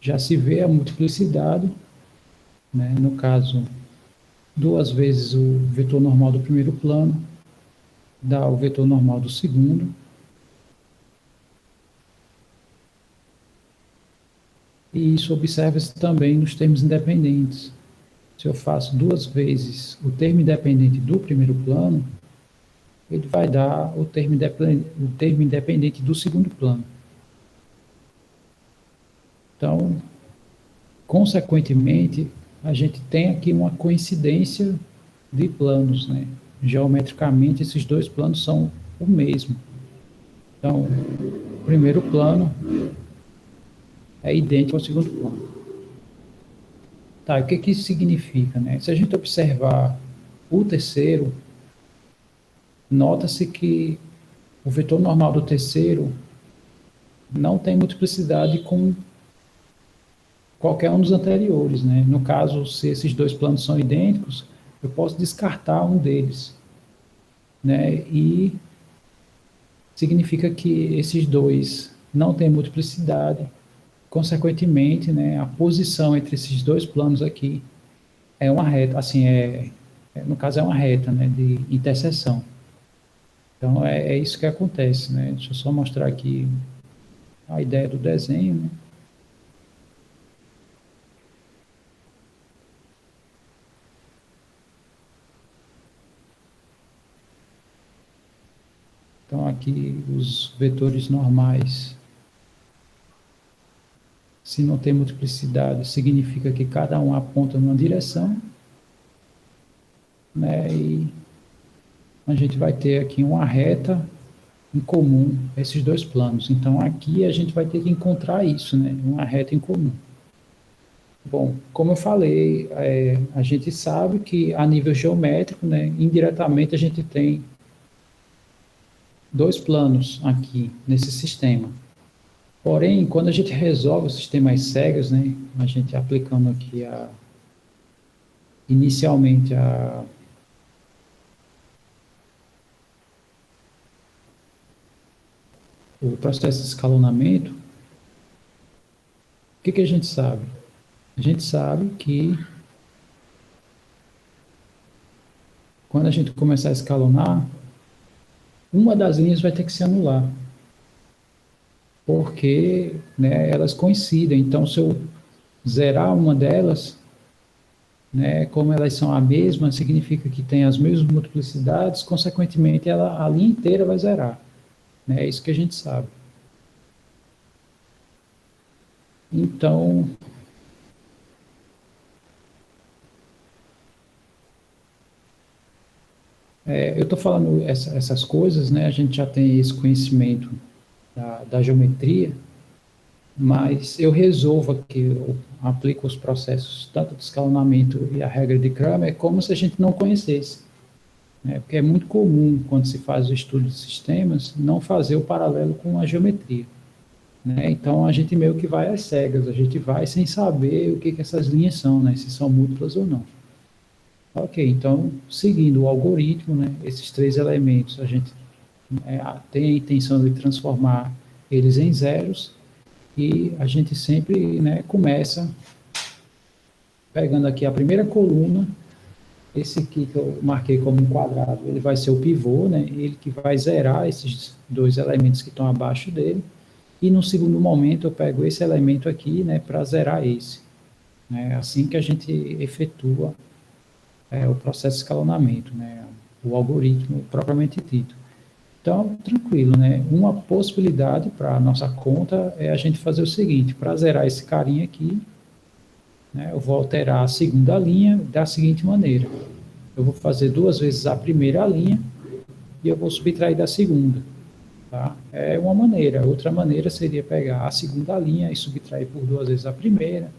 já se vê a multiplicidade, né? No caso, duas vezes o vetor normal do primeiro plano dá o vetor normal do segundo. E isso observa-se também nos termos independentes. Se eu faço duas vezes o termo independente do primeiro plano, ele vai dar o termo independente do segundo plano. Então, consequentemente, a gente tem aqui uma coincidência de planos, né? Geometricamente, esses dois planos são o mesmo. Então, o primeiro plano é idêntico ao segundo plano. Tá, o que que isso significa, né? Se a gente observar o terceiro, nota-se que o vetor normal do terceiro não tem multiplicidade com qualquer um dos anteriores, né? No caso, se esses dois planos são idênticos, eu posso descartar um deles, né? E significa que esses dois não têm multiplicidade, consequentemente, né, a posição entre esses dois planos aqui é uma reta, assim, no caso é uma reta, né, de interseção. Então, é isso que acontece, né? Deixa eu só mostrar aqui a ideia do desenho, né? Então, aqui os vetores normais, se não tem multiplicidade, significa que cada um aponta numa direção, né? E a gente vai ter aqui uma reta em comum, esses dois planos. Então, aqui a gente vai ter que encontrar isso, né? Uma reta em comum. Bom, como eu falei, a gente sabe que a nível geométrico, né, indiretamente a gente tem dois planos aqui nesse sistema. Porém, quando a gente resolve os sistemas cegos, né, a gente aplicando aqui inicialmente o processo de escalonamento, o que a gente sabe? A gente sabe que quando a gente começar a escalonar, uma das linhas vai ter que se anular, porque, né, elas coincidem. Então, se eu zerar uma delas, né, como elas são a mesma, significa que tem as mesmas multiplicidades, consequentemente, a linha inteira vai zerar. Né, é isso que a gente sabe. Então, eu estou falando essas coisas, né, a gente já tem esse conhecimento da geometria, mas eu resolvo aqui, eu aplico os processos tanto de escalonamento e a regra de Kramer, como se a gente não conhecesse. Né? Porque é muito comum, quando se faz o estudo de sistemas, não fazer o paralelo com a geometria. Né? Então, a gente meio que vai às cegas, a gente vai sem saber o que essas linhas são, né? Se são múltiplas ou não. Ok, então, seguindo o algoritmo, né, esses três elementos, a gente tem a intenção de transformar eles em zeros, e a gente sempre, né, começa pegando aqui a primeira coluna, esse aqui que eu marquei como um quadrado, ele vai ser o pivô, né, ele que vai zerar esses dois elementos que estão abaixo dele, e no segundo momento eu pego esse elemento aqui, né, para zerar esse. É assim que a gente efetua o processo de escalonamento, né, o algoritmo propriamente dito. Então, tranquilo, né? Uma possibilidade para a nossa conta é a gente fazer o seguinte: para zerar esse carinha aqui, né, eu vou alterar a segunda linha da seguinte maneira. Eu vou fazer duas vezes a primeira linha e eu vou subtrair da segunda. Tá? É uma maneira. Outra maneira seria pegar a segunda linha e subtrair por duas vezes a primeira,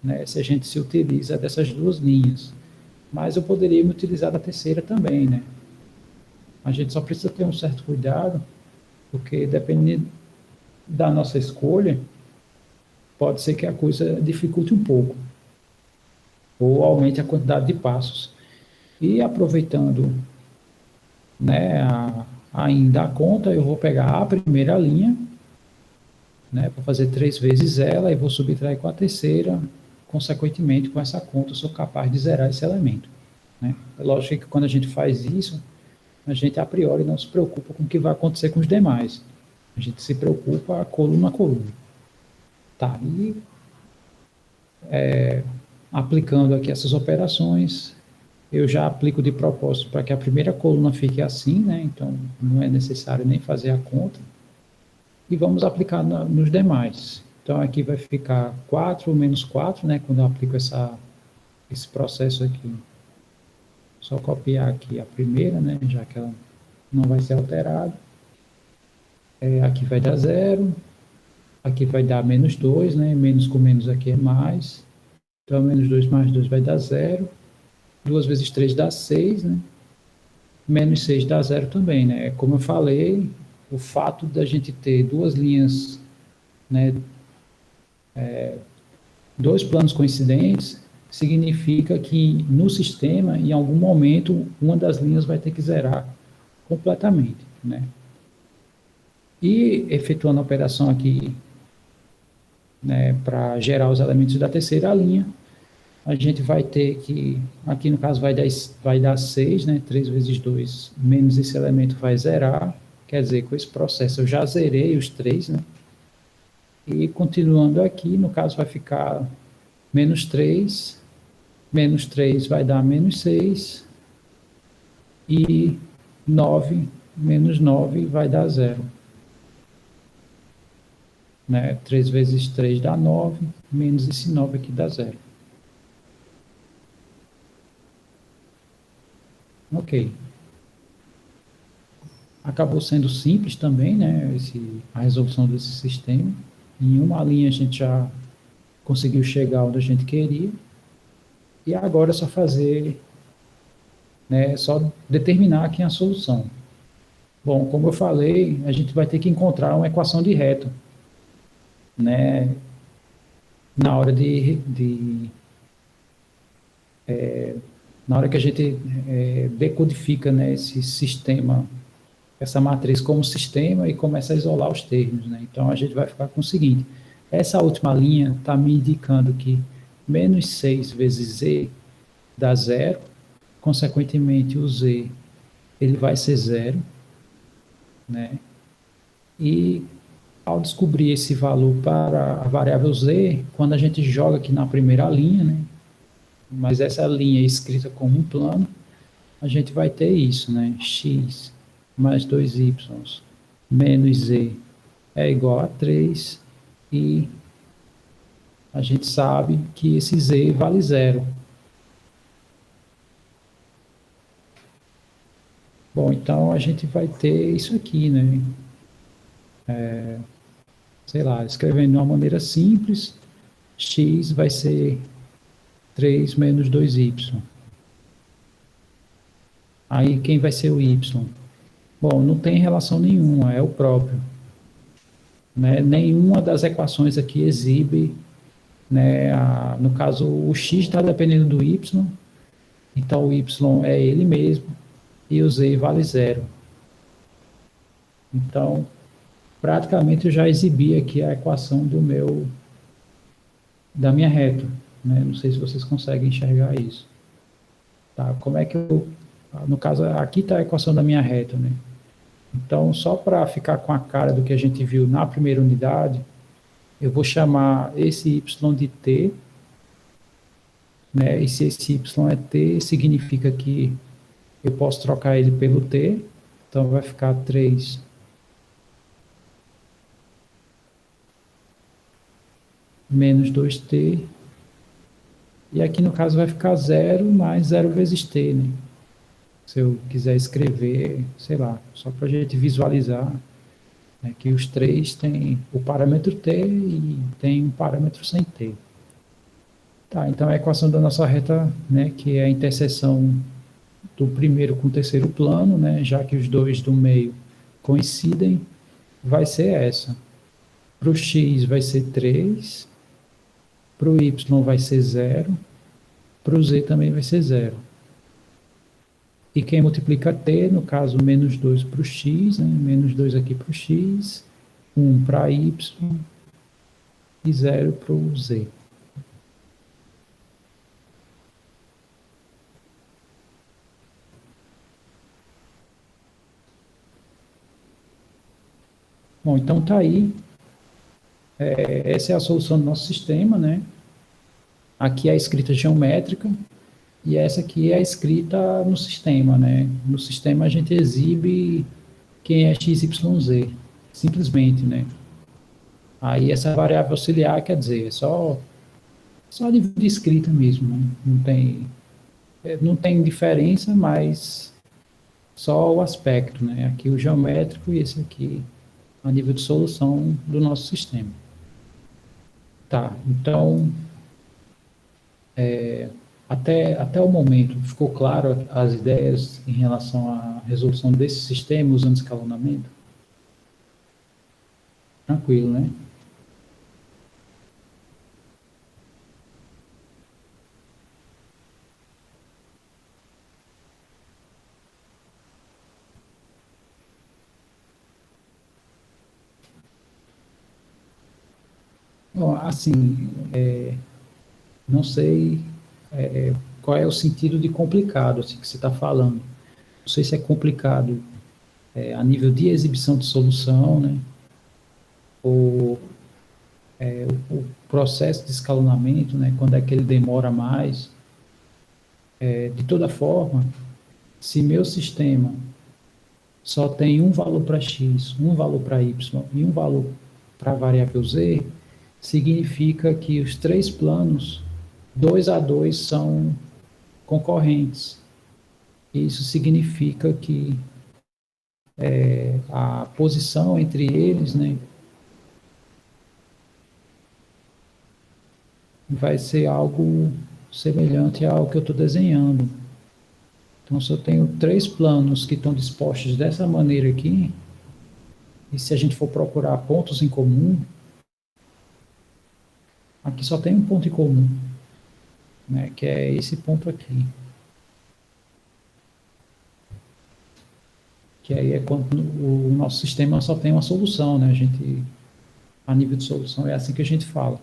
né, se a gente se utiliza dessas duas linhas. Mas eu poderia me utilizar da terceira também, né? A gente só precisa ter um certo cuidado, porque dependendo da nossa escolha, pode ser que a coisa dificulte um pouco, ou aumente a quantidade de passos. E aproveitando, né, ainda a conta, eu vou pegar a primeira linha, né, para fazer 3 vezes ela, e vou subtrair com a terceira, consequentemente, com essa conta, eu sou capaz de zerar esse elemento. Né? É lógico que quando a gente faz isso, a gente a priori não se preocupa com o que vai acontecer com os demais. A gente se preocupa coluna a coluna. Tá, e aplicando aqui essas operações, eu já aplico de propósito para que a primeira coluna fique assim, né? Então não é necessário nem fazer a conta. E vamos aplicar nos demais. Então aqui vai ficar 4 menos 4, né? Quando eu aplico esse processo aqui. Só copiar aqui a primeira, né? Já que ela não vai ser alterada. Aqui vai dar 0. Aqui vai dar menos 2, né? Menos com menos aqui é mais. Então, menos 2 mais 2 vai dar 0. 2 vezes 3 dá 6, né? Menos 6 dá 0 também, né? Como eu falei, o fato da gente ter duas linhas, né? Dois planos coincidentes, significa que no sistema, em algum momento, uma das linhas vai ter que zerar completamente, né? E efetuando a operação aqui, né, para gerar os elementos da terceira linha, a gente vai ter que, aqui no caso vai dar 6, né, 3 vezes 2, menos esse elemento vai zerar, quer dizer, com esse processo eu já zerei os 3, né, e continuando aqui, no caso vai ficar menos 3 vai dar menos 6, e 9 menos 9 vai dar 0. Né? 3 vezes 3 dá 9, menos esse 9 aqui dá 0. Ok. Acabou sendo simples também, né? A resolução desse sistema. Em uma linha a gente já conseguiu chegar onde a gente queria. E agora é só fazer, né? Só determinar aqui a solução. Bom, como eu falei, a gente vai ter que encontrar uma equação de reto, né? Na hora na hora que a gente decodifica, né, esse sistema, essa matriz como sistema, e começa a isolar os termos, né? Então a gente vai ficar com o seguinte: essa última linha está me indicando que menos 6 vezes z dá 0, consequentemente o z ele vai ser zero, né? E ao descobrir esse valor para a variável z, quando a gente joga aqui na primeira linha, né? Mas essa linha é escrita como um plano, a gente vai ter isso, né? X mais 2y menos z é igual a 3 e a gente sabe que esse z vale zero. Bom, então a gente vai ter isso aqui, né? Sei lá, escrevendo de uma maneira simples, x vai ser 3 menos 2y. Aí quem vai ser o y? Bom, não tem relação nenhuma, é o próprio. Né? Nenhuma das equações aqui exibe, né, no caso, o x está dependendo do y, então o y é ele mesmo, e o z vale zero. Então, praticamente eu já exibi aqui a equação da minha reta. Né? Não sei se vocês conseguem enxergar isso. Tá? Como é que no caso, aqui está a equação da minha reta, né? Então, só para ficar com a cara do que a gente viu na primeira unidade, eu vou chamar esse y de t, né? E se esse y é t, significa que eu posso trocar ele pelo t, então vai ficar 3 menos 2t, e aqui no caso vai ficar 0 mais 0 vezes t, né? Se eu quiser escrever, sei lá, só para a gente visualizar, né, que os três têm o parâmetro t e tem um parâmetro sem t. Tá, então a equação da nossa reta, né, que é a interseção do primeiro com o terceiro plano, né, já que os dois do meio coincidem, vai ser essa. Para o x vai ser 3, para o y vai ser 0, para o z também vai ser 0. E quem multiplica t, no caso, menos 2 para o x, né? Menos 2 aqui para o x, 1 para y e 0 para o z. Bom, então tá aí. Essa é a solução do nosso sistema, né? Aqui é a escrita geométrica. E essa aqui é a escrita no sistema, né? No sistema a gente exibe quem é x, y, z, simplesmente, né? Aí essa variável auxiliar, quer dizer, é só nível de escrita mesmo, né? Não tem diferença, mas só o aspecto, né? Aqui o geométrico e esse aqui a nível de solução do nosso sistema. Tá, então... Até o momento, ficou claro as ideias em relação à resolução desse sistema usando escalonamento? Tranquilo, né? Bom, assim, não sei qual é o sentido de complicado assim, que você está falando. Não sei se é complicado a nível de exibição de solução, né? Ou o processo de escalonamento, né? Quando é que ele demora mais. De toda forma, se meu sistema só tem um valor para x, um valor para y e um valor para a variável z, significa que os três planos 2 a 2 são concorrentes. Isso significa que a posição entre eles, né, vai ser algo semelhante ao que eu estou desenhando. Então, se eu tenho três planos que estão dispostos dessa maneira aqui, e se a gente for procurar pontos em comum, aqui só tem um ponto em comum, né, que é esse ponto aqui. Que aí é quando o nosso sistema só tem uma solução, né? A nível de solução é assim que a gente fala.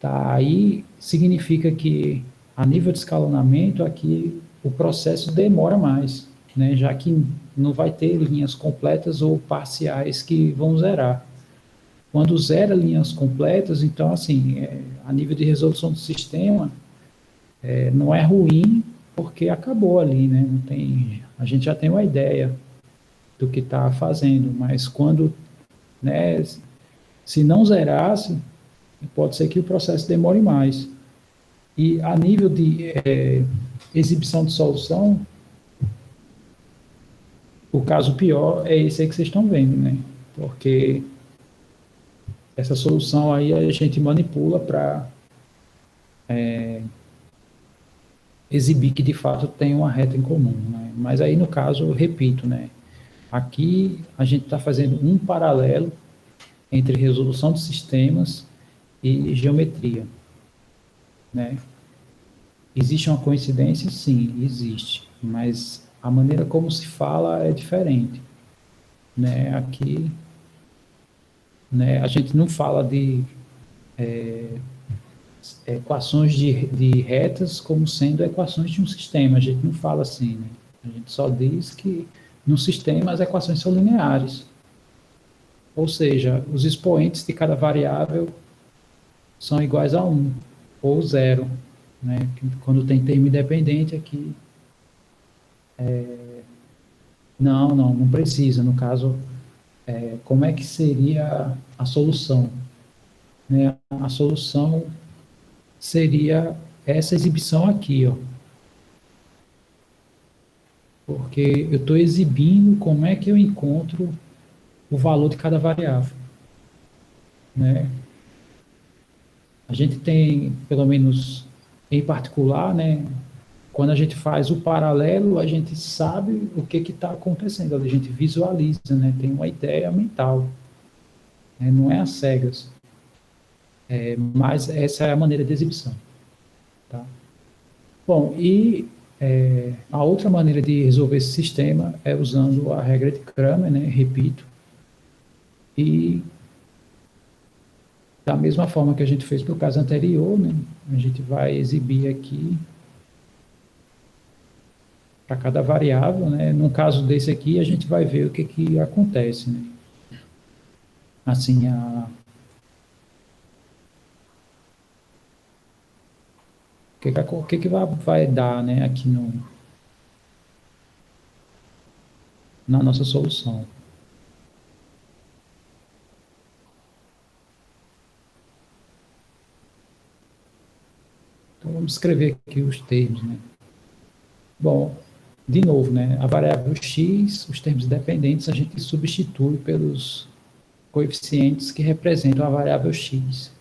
Tá, aí significa que a nível de escalonamento aqui o processo demora mais, né? Já que não vai ter linhas completas ou parciais que vão zerar. Quando zera linhas completas, então, assim, a nível de resolução do sistema, não é ruim, porque acabou ali, né? Não tem, a gente já tem uma ideia do que está fazendo, mas quando, né, se não zerasse, pode ser que o processo demore mais. E a nível de exibição de solução, o caso pior é esse aí que vocês estão vendo, né? Porque essa solução aí a gente manipula para exibir que de fato tem uma reta em comum, né? Mas aí no caso, eu repito, né? Aqui a gente está fazendo um paralelo entre resolução de sistemas e geometria, né? Existe uma coincidência? Sim, existe, mas a maneira como se fala é diferente, né? Aqui, né, a gente não fala de equações de retas como sendo equações de um sistema, a gente não fala assim, né? A gente só diz que no sistema as equações são lineares, ou seja, os expoentes de cada variável são iguais a 1 ou 0, né? Quando tem termo independente aqui, não precisa. No caso, como é que seria a solução? Né? A solução seria essa exibição aqui, ó. Porque eu estou exibindo como é que eu encontro o valor de cada variável, né? A gente tem, pelo menos em particular, né? Quando a gente faz o paralelo, a gente sabe o que está acontecendo, a gente visualiza, né? Tem uma ideia mental, né? Não é às cegas, mas essa é a maneira de exibição, tá? Bom, e a outra maneira de resolver esse sistema é usando a regra de Cramer, né? Repito, e da mesma forma que a gente fez para o caso anterior, né? A gente vai exibir aqui para cada variável, né? No caso desse aqui, a gente vai ver o que acontece, né? Assim, o que vai dar, né? Aqui na nossa solução. Então, vamos escrever aqui os termos, né? Bom, de novo, né? A variável x, os termos dependentes, a gente substitui pelos coeficientes que representam a variável x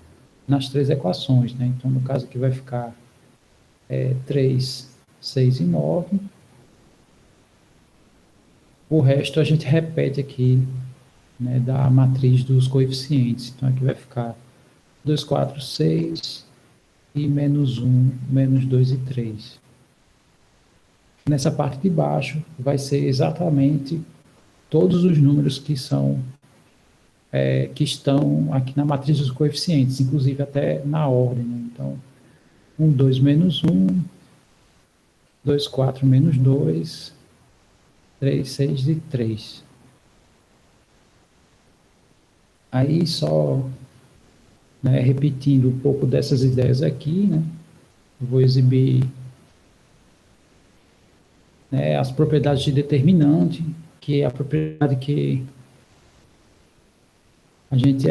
nas três equações, né? Então, no caso aqui vai ficar 3, 6 e 9. O resto a gente repete aqui, né, da matriz dos coeficientes. Então, aqui vai ficar 2, 4, 6 e menos 1, menos 2 e 3. Nessa parte de baixo vai ser exatamente todos os números que estão aqui na matriz dos coeficientes, inclusive até na ordem, né? Então, 1, 2, menos 1, 2, 4, menos 2, 3, 6 e 3. Aí só, né, repetindo um pouco dessas ideias aqui, né, vou exibir, né, as propriedades de determinante, que é a propriedade que a gente,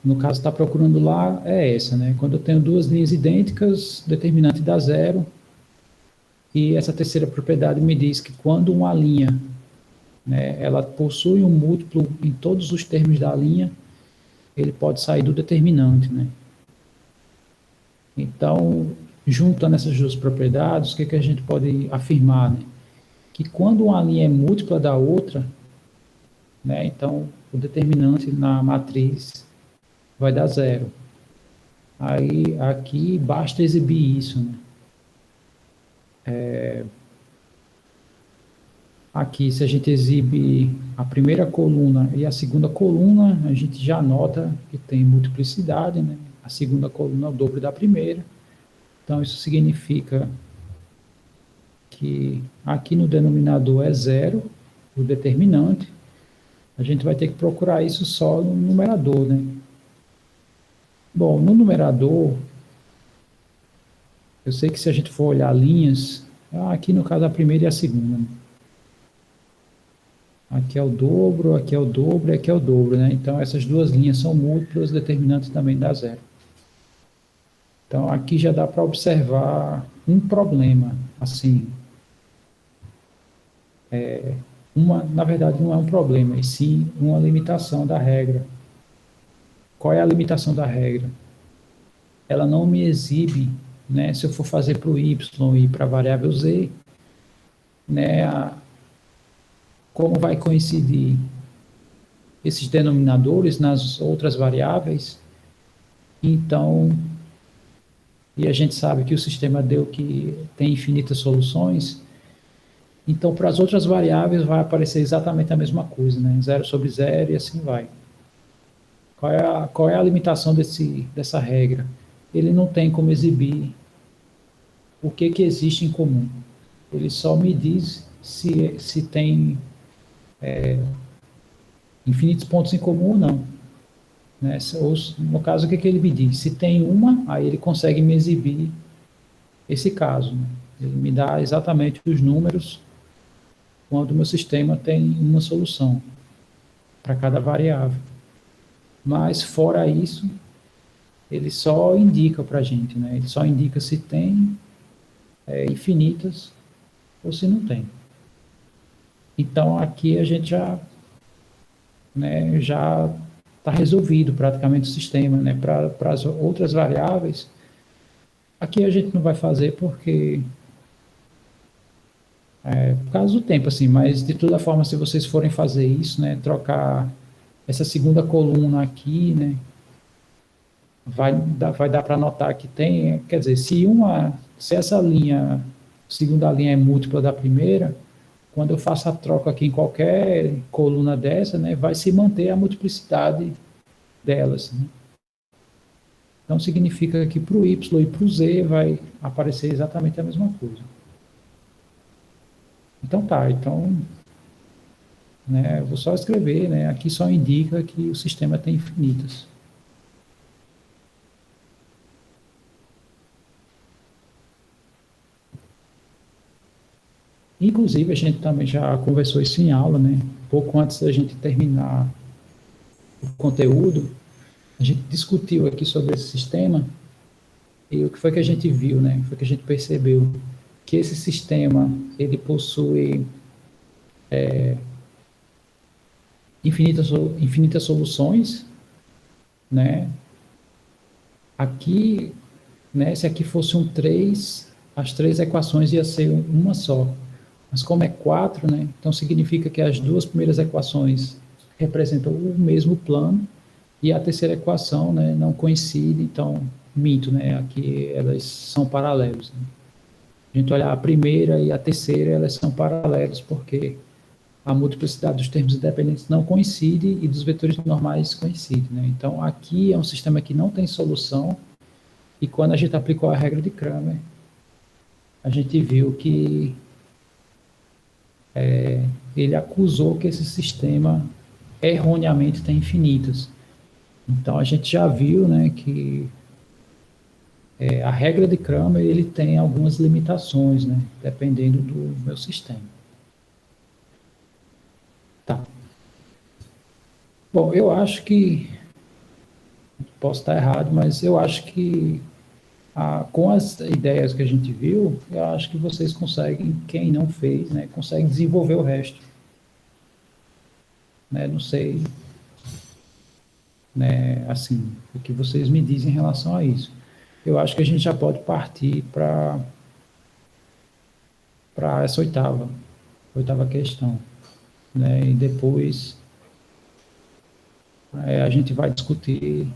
no caso, está procurando lá, é essa, né? Quando eu tenho duas linhas idênticas, determinante dá zero, e essa terceira propriedade me diz que quando uma linha, né, ela possui um múltiplo em todos os termos da linha, ele pode sair do determinante, né? Então, juntando essas duas propriedades, o que a gente pode afirmar, né? Que quando uma linha é múltipla da outra, né, então o determinante na matriz vai dar zero. Aí, aqui, basta exibir isso, né? Aqui, se a gente exibe a primeira coluna e a segunda coluna, a gente já nota que tem multiplicidade, né? A segunda coluna é o dobro da primeira. Então, isso significa que aqui no denominador é zero, o determinante, a gente vai ter que procurar isso só no numerador, né? Bom, no numerador, eu sei que se a gente for olhar linhas, aqui no caso a primeira e a segunda, né? Aqui é o dobro, aqui é o dobro, aqui é o dobro, né? Então essas duas linhas são múltiplas, o determinante também dá zero. Então aqui já dá para observar um problema, assim, na verdade não é um problema, e sim uma limitação da regra. Qual é a limitação da regra? Ela não me exibe, né, se eu for fazer para o y e para a variável z, né, como vai coincidir esses denominadores nas outras variáveis. Então, e a gente sabe que o sistema deu que tem infinitas soluções, então para as outras variáveis vai aparecer exatamente a mesma coisa, né? 0 sobre 0 e assim vai. Qual é a limitação dessa regra? Ele não tem como exibir o que existe em comum. Ele só me diz se tem infinitos pontos em comum ou não. Né? Ou, no caso, o que ele me diz? Se tem uma, aí ele consegue me exibir esse caso. Né? Ele me dá exatamente os números quando o meu sistema tem uma solução para cada variável. Mas, fora isso, ele só indica para a gente, né? Ele só indica se tem infinitas ou se não tem. Então, aqui a gente já está resolvido praticamente o sistema, né? Para as outras variáveis, aqui a gente não vai fazer porque por causa do tempo, assim, mas de toda forma, se vocês forem fazer isso, né, trocar essa segunda coluna aqui, né, vai dar para notar que tem, quer dizer, se essa segunda linha é múltipla da primeira, quando eu faço a troca aqui em qualquer coluna dessa, né, vai se manter a multiplicidade delas, né? Então significa que para o y e para o z vai aparecer exatamente a mesma coisa. Então tá, né, eu vou só escrever, né, aqui só indica que o sistema tem infinitas. Inclusive, a gente também já conversou isso em aula, né, pouco antes da gente terminar o conteúdo, a gente discutiu aqui sobre esse sistema, e o que foi que a gente viu, né, foi que a gente percebeu que esse sistema, ele possui infinitas soluções, né? Aqui, né, se aqui fosse um 3, as três equações ia ser uma só. Mas como é 4, né, então significa que as duas primeiras equações representam o mesmo plano e a terceira equação, né, não coincide, então minto, né, aqui elas são paralelos. Né? A gente olhar a primeira e a terceira, elas são paralelas porque a multiplicidade dos termos independentes não coincide e dos vetores normais coincide, né? Então, aqui é um sistema que não tem solução e quando a gente aplicou a regra de Cramer, a gente viu que ele acusou que esse sistema erroneamente tem infinitas. Então, a gente já viu, né, que a regra de Cramer ele tem algumas limitações, né, dependendo do meu sistema. Tá. Bom, eu acho que posso estar errado, mas eu acho que com as ideias que a gente viu, eu acho que vocês conseguem, quem não fez, né, consegue desenvolver o resto. Né, não sei, né, assim, o que vocês me dizem em relação a isso. Eu acho que a gente já pode partir para essa oitava questão. Né, e depois a gente vai discutir.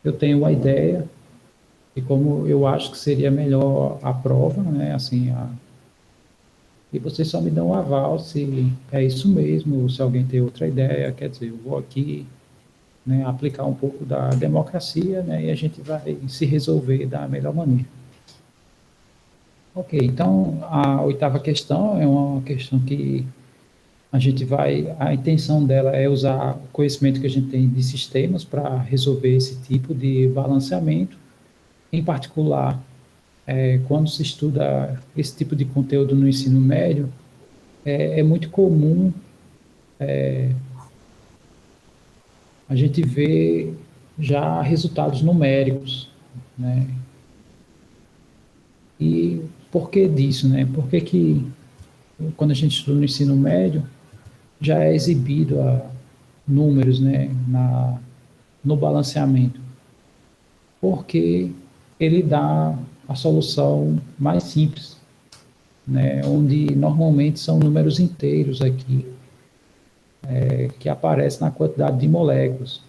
Eu tenho uma ideia e como eu acho que seria melhor a prova, né, assim, e vocês só me dão um aval se é isso mesmo, ou se alguém tem outra ideia, quer dizer, eu vou aqui, né, aplicar um pouco da democracia, né, e a gente vai se resolver da melhor maneira. Ok, então a oitava questão é uma questão que a intenção dela é usar o conhecimento que a gente tem de sistemas para resolver esse tipo de balanceamento. Em particular, quando se estuda esse tipo de conteúdo no ensino médio, é muito comum a gente ver já resultados numéricos, né? E por que disso, né? Por que que quando a gente estuda no ensino médio já é exibido números, né, no balanceamento? Porque ele dá a solução mais simples, né, onde normalmente são números inteiros aqui, que aparecem na quantidade de moléculas.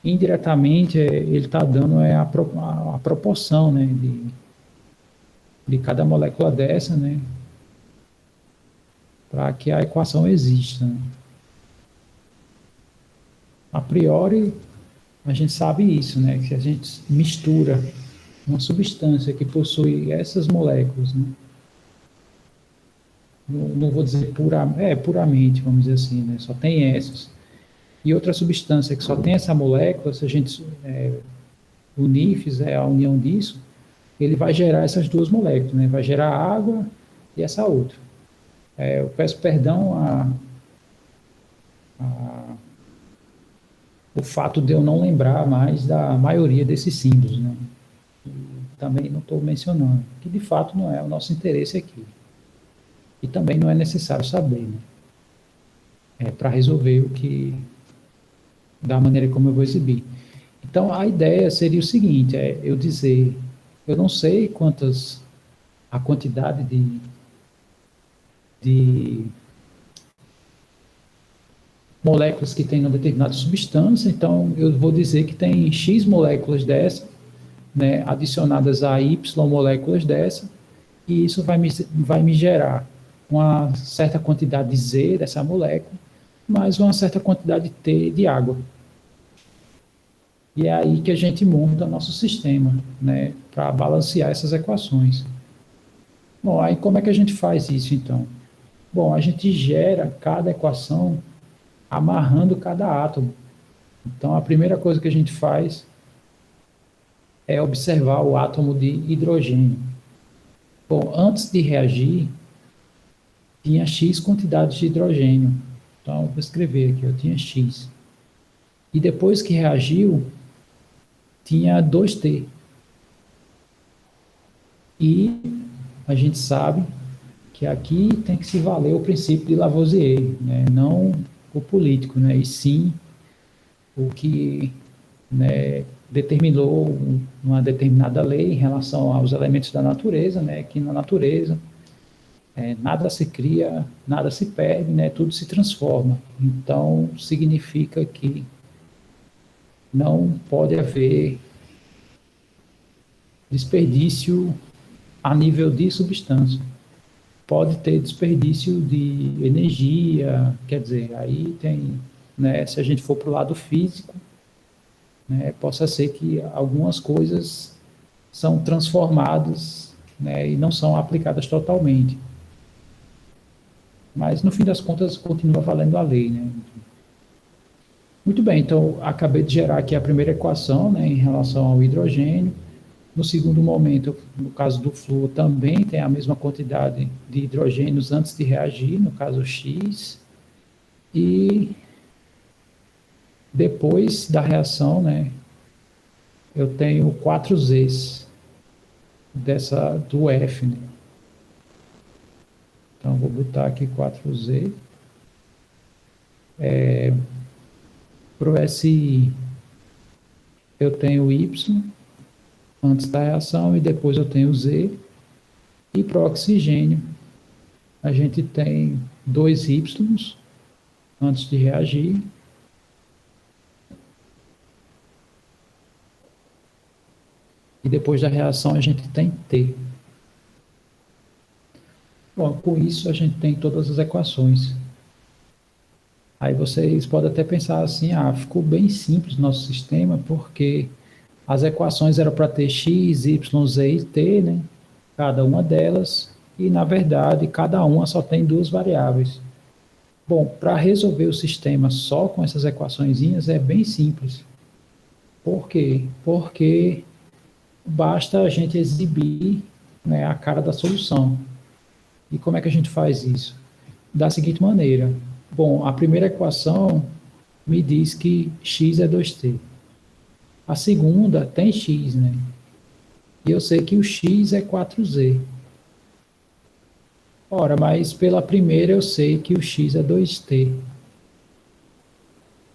Indiretamente, ele está dando a proporção, né, de cada molécula dessa, né, para que a equação exista, né. A priori, a gente sabe isso, né, que a gente mistura uma substância que possui essas moléculas, né, não vou dizer puramente, vamos dizer assim, né, só tem essas, e outra substância que só tem essa molécula, se a gente unir, fizer a união disso, ele vai gerar essas duas moléculas, né, vai gerar água e essa outra. Eu peço perdão o fato de eu não lembrar mais da maioria desses símbolos, né, também não estou mencionando, que de fato não é o nosso interesse aqui. E também não é necessário saber, né? Para resolver da maneira como eu vou exibir. Então, a ideia seria o seguinte, eu dizer, eu não sei a quantidade de moléculas que tem uma determinada substância, então eu vou dizer que tem X moléculas dessa, né, adicionadas a Y moléculas dessa, e isso vai me gerar uma certa quantidade de Z dessa molécula, mais uma certa quantidade de T de água. E é aí que a gente monta nosso sistema, né, para balancear essas equações. Bom, aí como é que a gente faz isso, então? Bom, a gente gera cada equação amarrando cada átomo. Então, a primeira coisa que a gente faz é observar o átomo de hidrogênio. Bom, antes de reagir, tinha X quantidades de hidrogênio. Então, eu vou escrever aqui, eu tinha X. E depois que reagiu, tinha 2T. E a gente sabe que aqui tem que se valer o princípio de Lavoisier, né? Não o político, né? E sim o que, né, determinou uma determinada lei em relação aos elementos da natureza, né? Que na natureza nada se cria, nada se perde, né? Tudo se transforma. Então, significa que não pode haver desperdício a nível de substância. Pode ter desperdício de energia, quer dizer, aí tem, né, se a gente for para o lado físico, né, possa ser que algumas coisas são transformadas, né, e não são aplicadas totalmente. Mas, no fim das contas, continua valendo a lei, né? Muito bem, então, acabei de gerar aqui a primeira equação, né, em relação ao hidrogênio. No segundo momento, no caso do flúor, também tem a mesma quantidade de hidrogênios antes de reagir, no caso X. E depois da reação, né, eu tenho 4 Zs do F, né? Então, vou botar aqui 4Z. Para o SI, eu tenho Y antes da reação e depois eu tenho Z. E para o oxigênio, a gente tem 2Y antes de reagir. E depois da reação a gente tem T. Bom, com isso a gente tem todas as equações. Aí vocês podem até pensar assim, ficou bem simples o nosso sistema, porque as equações eram para ter x, y, z e t, né? cada uma delas, e, na verdade, cada uma só tem duas variáveis. Bom, para resolver o sistema só com essas equaçõezinhas é bem simples. Por quê? Porque basta a gente exibir, né, a cara da solução. E como é que a gente faz isso? Da seguinte maneira. Bom, a primeira equação me diz que x é 2t. A segunda tem x, né? E eu sei que o x é 4z. Ora, mas pela primeira eu sei que o x é 2t.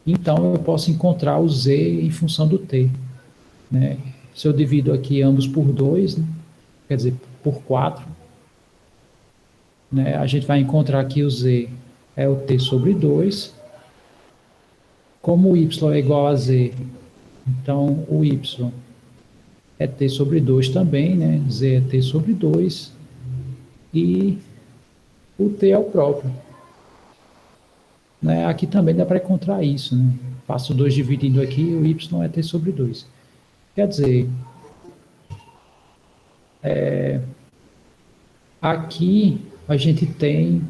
Então eu posso encontrar o z em função do t, né? Se eu divido aqui ambos por 2, né? Quer dizer, por 4, né? A gente vai encontrar que o z é o t sobre 2. Como o y é igual a z, então o y é t sobre 2 também, né? Z é t sobre 2. E o t é o próprio. Né? Aqui também dá para encontrar isso, né? Faço 2 dividindo aqui, o y é t sobre 2. Quer dizer, aqui a gente tem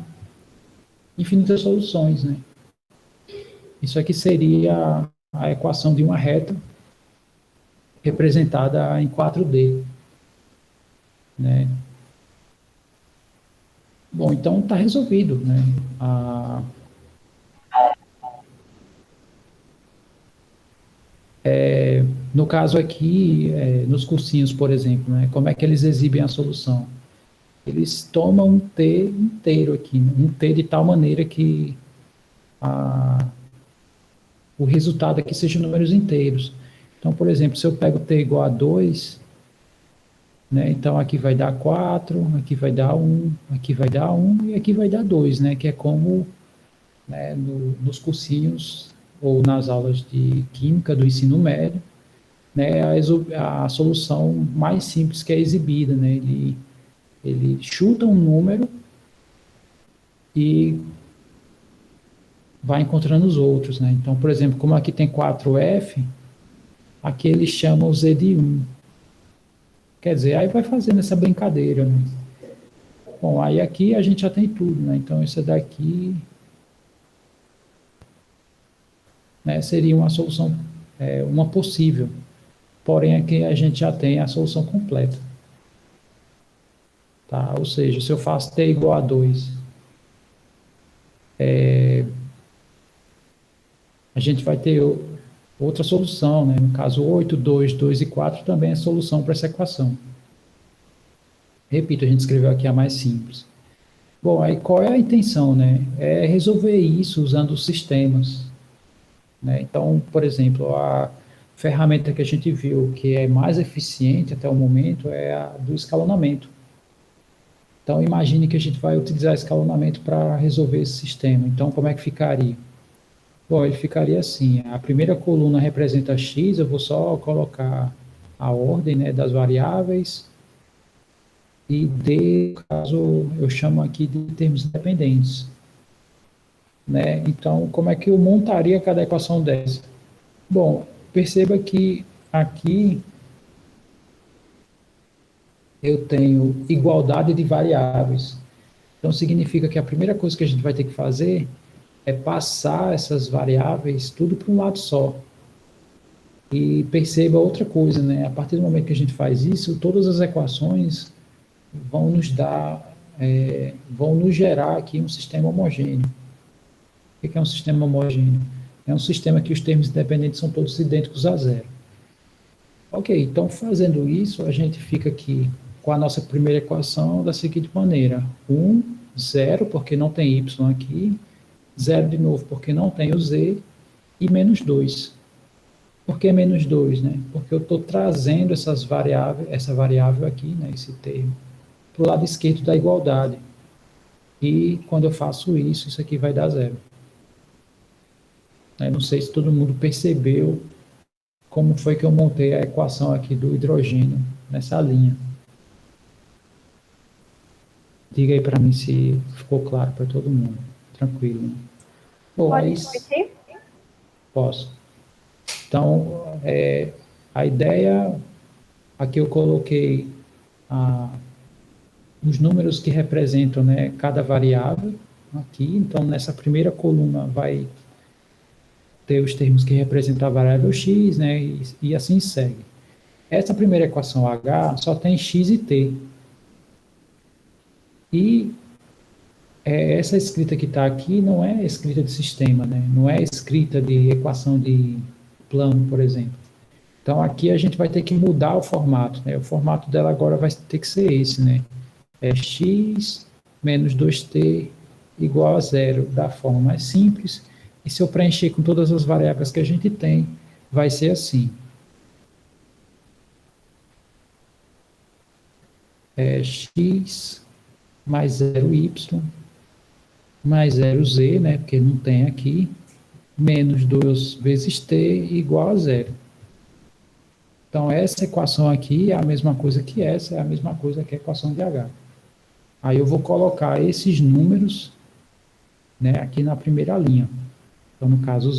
infinitas soluções, né? Isso aqui seria a equação de uma reta representada em 4D, né? Bom, então está resolvido, né? No caso aqui, nos cursinhos, por exemplo, né? Como é que eles exibem a solução? Eles tomam um T inteiro aqui, né? Um T de tal maneira que o resultado aqui seja números inteiros. Então, por exemplo, se eu pego t igual a 2, né, então aqui vai dar 4, aqui vai dar 1, aqui vai dar 1 e aqui vai dar 2, né, que é como, né, nos cursinhos ou nas aulas de química do ensino médio, né, a solução mais simples que é exibida, né, ele chuta um número e vai encontrando os outros, né? Então, por exemplo, como aqui tem 4F, aqui eles chamam o Z de 1. Quer dizer, aí vai fazendo essa brincadeira, né? Bom, aí aqui a gente já tem tudo, né? Então, isso daqui, né, seria uma solução, uma possível. Porém, aqui a gente já tem a solução completa. Tá? Ou seja, se eu faço t igual a 2, a gente vai ter outra solução, né? No caso, 8, 2, 2 e 4 também é solução para essa equação. Repito, a gente escreveu aqui a mais simples. Bom, aí qual é a intenção, né? É resolver isso usando os sistemas, né? Então, por exemplo, a ferramenta que a gente viu que é mais eficiente até o momento é a do escalonamento. Então, imagine que a gente vai utilizar escalonamento para resolver esse sistema. Então, como é que ficaria? Bom, ele ficaria assim, a primeira coluna representa x, eu vou só colocar a ordem, né, das variáveis, e D, no caso, eu chamo aqui de termos independentes, né? Então, como é que eu montaria cada equação dessa? Bom, perceba que aqui eu tenho igualdade de variáveis. Então, significa que a primeira coisa que a gente vai ter que fazer é passar essas variáveis tudo para um lado só. E perceba outra coisa, né? A partir do momento que a gente faz isso, todas as equações vão nos dar, vão nos gerar aqui um sistema homogêneo. O que é um sistema homogêneo? É um sistema que os termos independentes são todos idênticos a zero. Ok, então fazendo isso, a gente fica aqui com a nossa primeira equação da seguinte maneira: 1, 0, porque não tem y aqui, 0 de novo, porque não tem o z, e menos 2. Por que menos 2, né? Porque eu estou trazendo essa variável aqui, né, esse termo, para o lado esquerdo da igualdade. E quando eu faço isso, isso aqui vai dar zero. Eu não sei se todo mundo percebeu como foi que eu montei a equação aqui do hidrogênio nessa linha. Diga aí para mim se ficou claro para todo mundo. Tranquilo, né? Bom, Pode aí, repetir? posso. Então, a ideia, aqui eu coloquei os números que representam, né, cada variável aqui. Então, nessa primeira coluna vai ter os termos que representam a variável x, né, e assim segue. Essa primeira equação h só tem x e t. E essa escrita que está aqui não é escrita de sistema, né, não é escrita de equação de plano, por exemplo. Então, aqui a gente vai ter que mudar o formato, né? O formato dela agora vai ter que ser esse, né? É x menos 2t igual a zero, da forma mais simples. E se eu preencher com todas as variáveis que a gente tem, vai ser assim. É x mais 0y mais 0z, né? Porque não tem aqui, menos 2 vezes t igual a zero. Então, essa equação aqui é a mesma coisa que essa, é a mesma coisa que a equação de H. Aí eu vou colocar esses números, né, aqui na primeira linha. Então, no caso,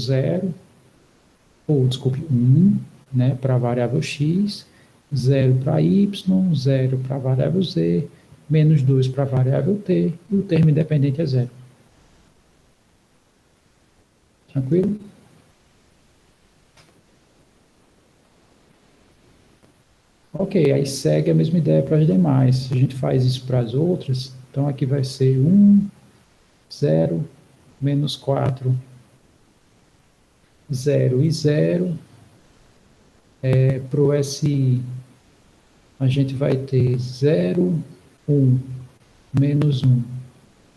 1, né, para a variável x, 0 para y, 0 para a variável z, menos 2 para a variável t, e o termo independente é 0. Tranquilo? Ok, aí segue a mesma ideia para as demais. Se a gente faz isso para as outras, então aqui vai ser 1, 0, menos 4, 0 e 0. Para o SI, a gente vai ter 0, 1, menos 1,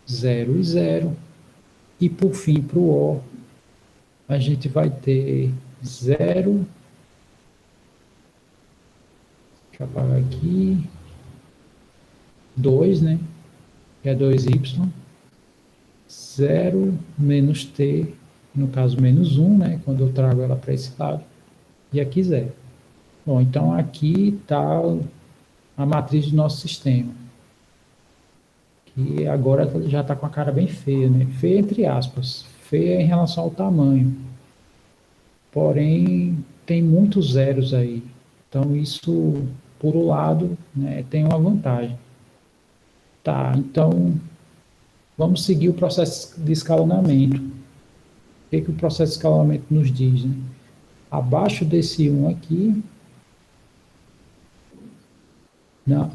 0 e 0. E por fim, para o O, a gente vai ter 0, deixa eu apagar aqui, 2, né? Que é 2y, 0 menos t, no caso menos 1, né? Quando eu trago ela para esse lado, e aqui 0. Bom, então aqui está a matriz do nosso sistema, que agora já está com a cara bem feia, né? Feia entre aspas, feia em relação ao tamanho, porém tem muitos zeros aí, então isso, por um lado, né, tem uma vantagem. Tá, então vamos seguir o processo de escalonamento. O que o processo de escalonamento nos diz, né? Abaixo desse 1 aqui,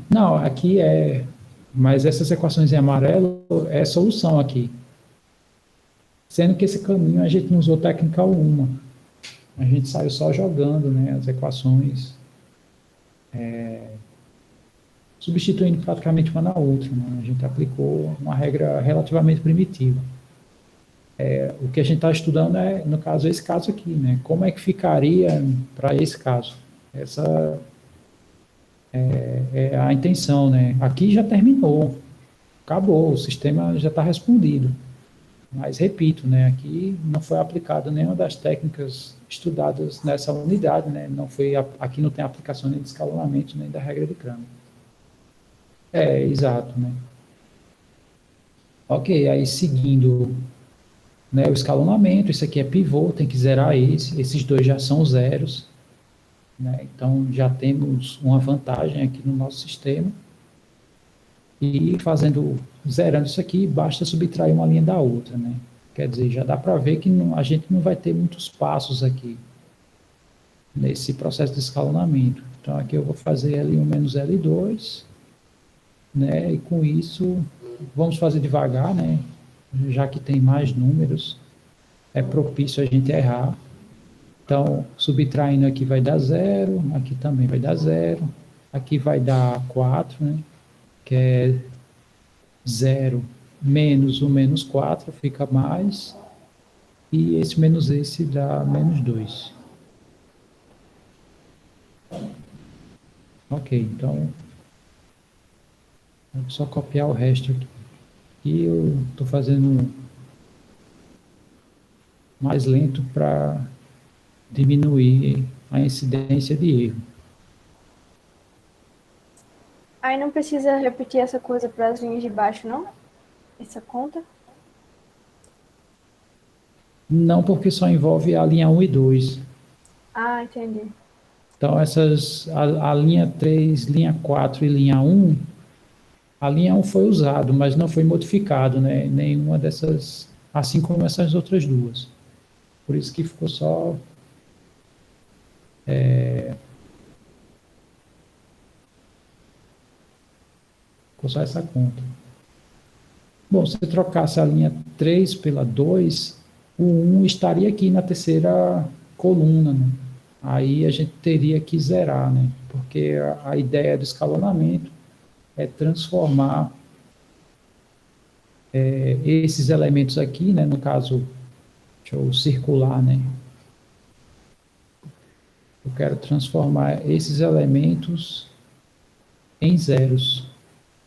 não, aqui é, mas essas equações em amarelo é solução aqui. Sendo que esse caminho a gente não usou técnica alguma. A gente saiu só jogando, né, as equações, substituindo praticamente uma na outra, né? A gente aplicou uma regra relativamente primitiva. O que a gente está estudando é, no caso, esse caso aqui, né? Como é que ficaria para esse caso? Essa é a intenção, né? Aqui já terminou, acabou, o sistema já está respondido. Mas, repito, né, aqui não foi aplicada nenhuma das técnicas estudadas nessa unidade, né? Aqui não tem aplicação nem de escalonamento, nem da regra de Cramer. Exato, né? Ok, aí seguindo, né, o escalonamento, isso aqui é pivô, tem que zerar esses dois já são zeros, né? Então já temos uma vantagem aqui no nosso sistema. E zerando isso aqui, basta subtrair uma linha da outra, né? Quer dizer, já dá para ver que a gente não vai ter muitos passos aqui nesse processo de escalonamento. Então aqui eu vou fazer L1 menos L2, né? E com isso, vamos fazer devagar, né? Já que tem mais números, é propício a gente errar. Então, subtraindo aqui vai dar 0, aqui também vai dar 0, aqui vai dar 4, né? Que é 0 menos o menos 4, fica mais, e esse menos esse dá menos 2. Ok, então, vou só copiar o resto aqui. E eu estou fazendo mais lento para diminuir a incidência de erro. Aí não precisa repetir essa coisa para as linhas de baixo, não? Essa conta? Não, porque só envolve a linha 1 e 2. Ah, entendi. Então, a linha 3, linha 4 e linha 1, A linha 1 foi usado, mas não foi modificado, né? Nenhuma dessas, assim como essas outras duas. Por isso que ficou só essa conta. Bom, se eu trocasse a linha 3 pela 2, o 1 estaria aqui na terceira coluna, né? Aí a gente teria que zerar, né? Porque a ideia do escalonamento é transformar esses elementos aqui, né? No caso, deixa eu circular, né? Eu quero transformar esses elementos em zeros.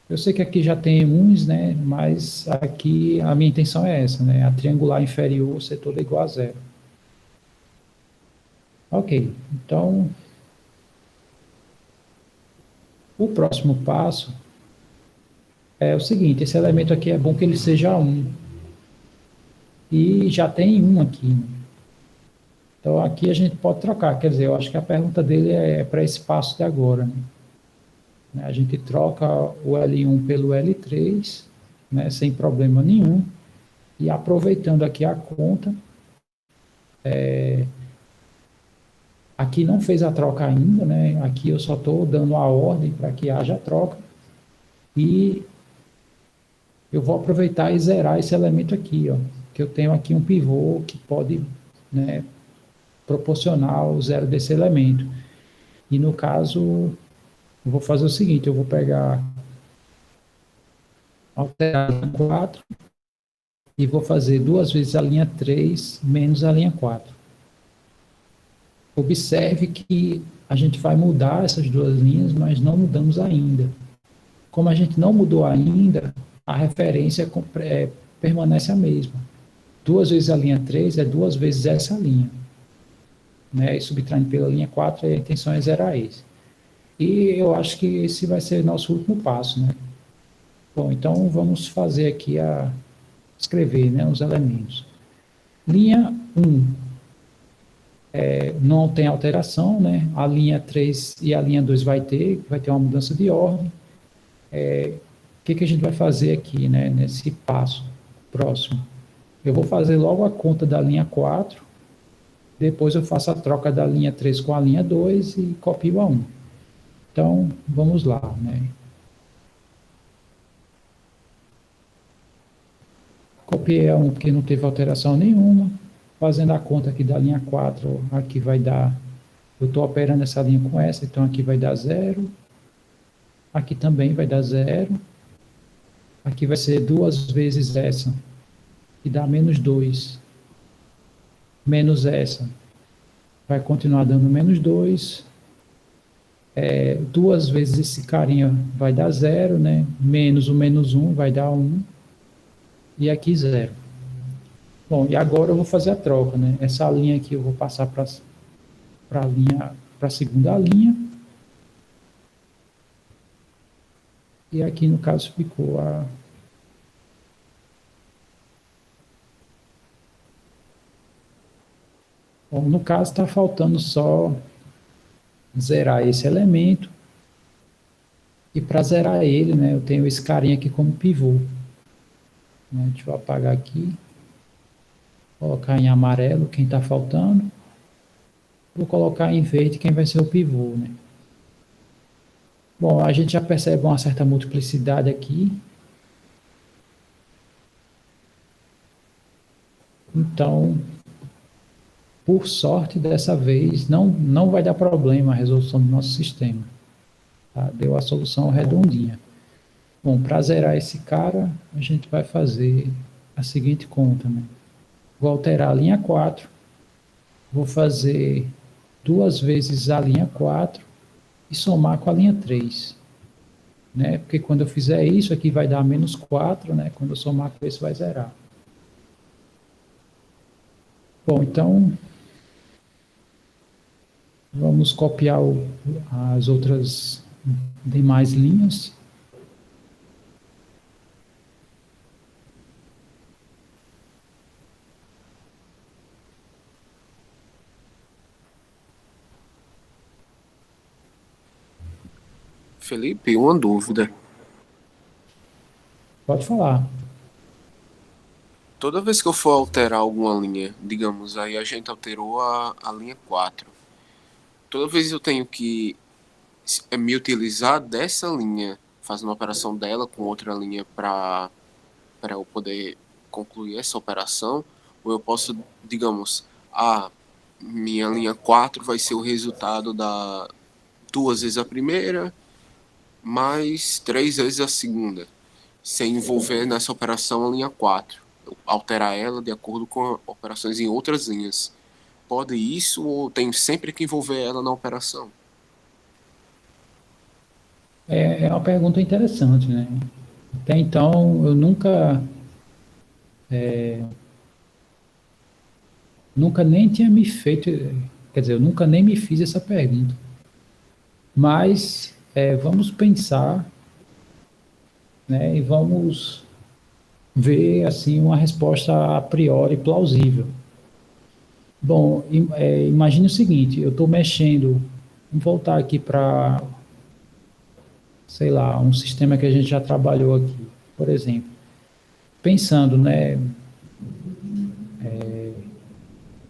Eu sei que aqui já tem uns, né? Mas aqui a minha intenção é essa, né? A triangular inferior ser toda igual a zero. Ok, então o próximo passo é o seguinte: esse elemento aqui é bom que ele seja 1. E já tem 1 aqui, né? Então aqui a gente pode trocar, quer dizer, eu acho que a pergunta dele é para esse passo de agora, né? A gente troca o L1 pelo L3, né, sem problema nenhum, e aproveitando aqui a conta, aqui não fez a troca ainda, né? Aqui eu só estou dando a ordem para que haja troca, e eu vou aproveitar e zerar esse elemento aqui, ó, que eu tenho aqui um pivô que pode, né, proporcionar o zero desse elemento. E no caso, eu vou fazer o seguinte: eu vou pegar, alterar a linha 4 e vou fazer 2 vezes a linha 3 menos a linha 4. Observe que a gente vai mudar essas duas linhas, mas não mudamos ainda. Como a gente não mudou ainda, a referência permanece a mesma. 2 vezes a linha 3 é 2 vezes essa linha, né? E subtraindo pela linha 4, a intenção é zerar esse. E eu acho que esse vai ser nosso último passo, né? Bom, então vamos fazer aqui escrever, né, os elementos. Linha 1 não tem alteração, né? A linha 3 e a linha 2 vai ter uma mudança de ordem. O que a gente vai fazer aqui, né, nesse passo próximo? Eu vou fazer logo a conta da linha 4, depois eu faço a troca da linha 3 com a linha 2 e copio a 1. Então, vamos lá, né? Copiei a 1 porque não teve alteração nenhuma. Fazendo a conta aqui da linha 4, aqui vai dar, eu estou operando essa linha com essa, então aqui vai dar 0. Aqui também vai dar 0. Aqui vai ser 2 vezes essa, que dá menos 2. Menos essa, vai continuar dando menos 2. 2 vezes esse carinha vai dar 0, né? Menos o menos 1 vai dar 1. E aqui 0. Bom, e agora eu vou fazer a troca, né? Essa linha aqui eu vou passar para a segunda linha. E aqui, no caso, ficou a... Bom, no caso, está faltando só zerar esse elemento. E para zerar ele, né, eu tenho esse carinha aqui como pivô. Né? Deixa eu apagar aqui. Colocar em amarelo quem está faltando. Vou colocar em verde quem vai ser o pivô, né? Bom, a gente já percebe uma certa multiplicidade aqui. Então, por sorte, dessa vez, não vai dar problema a resolução do nosso sistema. Tá? Deu a solução redondinha. Bom, para zerar esse cara, a gente vai fazer a seguinte conta, né? Vou alterar a linha 4, vou fazer 2 vezes a linha 4 e somar com a linha 3. Né? Porque quando eu fizer isso, aqui vai dar menos 4, né? Quando eu somar com isso, vai zerar. Bom, então, vamos copiar as outras demais linhas. Felipe, uma dúvida. Pode falar. Toda vez que eu for alterar alguma linha, digamos, aí a gente alterou a linha 4. Toda vez eu tenho que me utilizar dessa linha, fazer uma operação dela com outra linha para eu poder concluir essa operação, ou eu posso, digamos, minha linha 4 vai ser o resultado da 2 vezes a primeira, mais 3 vezes a segunda, sem envolver nessa operação a linha 4. Eu alterar ela de acordo com operações em outras linhas. Pode isso ou tenho sempre que envolver ela na operação? É uma pergunta interessante, né? Até então, eu nunca nem tinha me feito, quer dizer, eu nunca nem me fiz essa pergunta. Mas vamos pensar, né, e vamos ver assim uma resposta a priori plausível. Bom, imagine o seguinte: eu estou mexendo, vamos voltar aqui para, sei lá, um sistema que a gente já trabalhou aqui, por exemplo, pensando, né,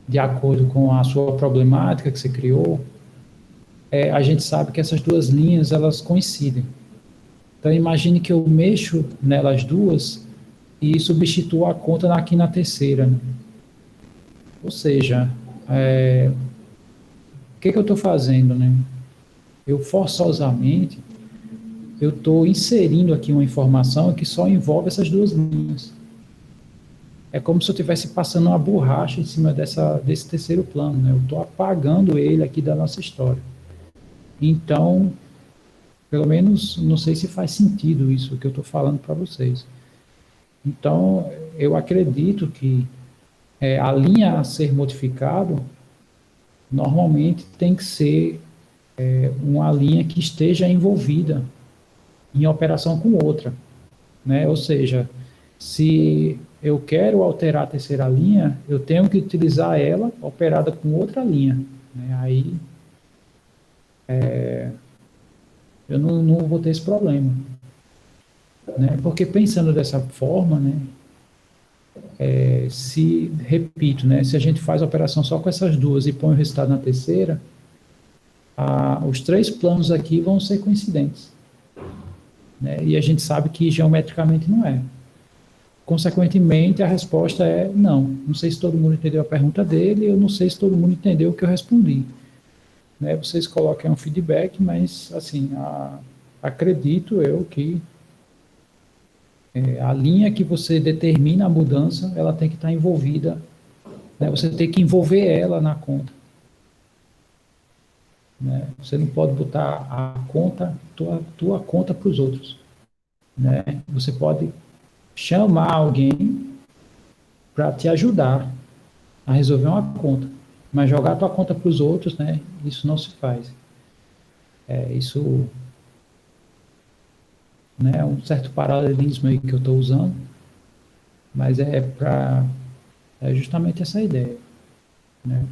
de acordo com a sua problemática que você criou, a gente sabe que essas duas linhas elas coincidem. Então imagine que eu mexo nelas duas e substituo a conta aqui na terceira, né? Ou seja, o que eu estou fazendo, né? Eu forçosamente eu estou inserindo aqui uma informação que só envolve essas duas linhas. É como se eu estivesse passando uma borracha em cima desse terceiro plano, né? Eu estou apagando ele aqui da nossa história. Então, pelo menos, não sei se faz sentido isso que eu estou falando para vocês. Então, eu acredito que a linha a ser modificado normalmente tem que ser uma linha que esteja envolvida em operação com outra, né? Ou seja, se eu quero alterar a terceira linha, eu tenho que utilizar ela operada com outra linha, né? Aí eu não vou ter esse problema, né? Porque pensando dessa forma, né? Repito, né? Se a gente faz a operação só com essas duas e põe o resultado na terceira, os três planos aqui vão ser coincidentes, né? E a gente sabe que geometricamente não é. Consequentemente, a resposta é não. Não sei se todo mundo entendeu a pergunta dele, eu não sei se todo mundo entendeu o que eu respondi, né? Vocês coloquem um feedback, mas, assim, acredito eu que a linha que você determina a mudança, ela tem que estar envolvida, né? Você tem que envolver ela na conta, né? Você não pode botar a conta, tua conta para os outros, né? Você pode chamar alguém para te ajudar a resolver uma conta, mas jogar a tua conta para os outros, né? Isso não se faz. Isso, né, é um certo paralelismo aí que eu estou usando, mas é justamente essa ideia, né?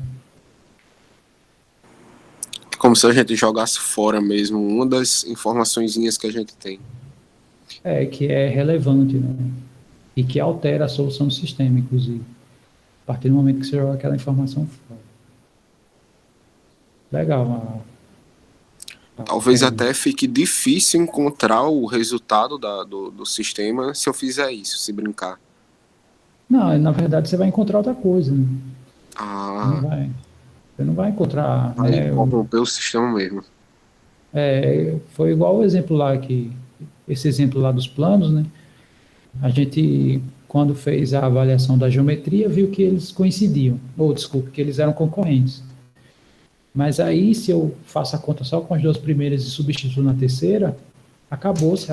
Como se a gente jogasse fora mesmo uma das informaçõezinhas que a gente tem. Que é relevante, né? E que altera a solução do sistema, inclusive, a partir do momento que você joga aquela informação fora. Legal. Talvez até fique difícil encontrar o resultado do sistema se eu fizer isso, se brincar. Não, na verdade você vai encontrar outra coisa, né? Você não vai encontrar... Vai corromper o sistema mesmo. Foi igual o exemplo lá esse exemplo lá dos planos, né? A gente, quando fez a avaliação da geometria, viu que eles coincidiam, que eles eram concorrentes. Mas aí, se eu faço a conta só com as duas primeiras e substituo na terceira, acabou-se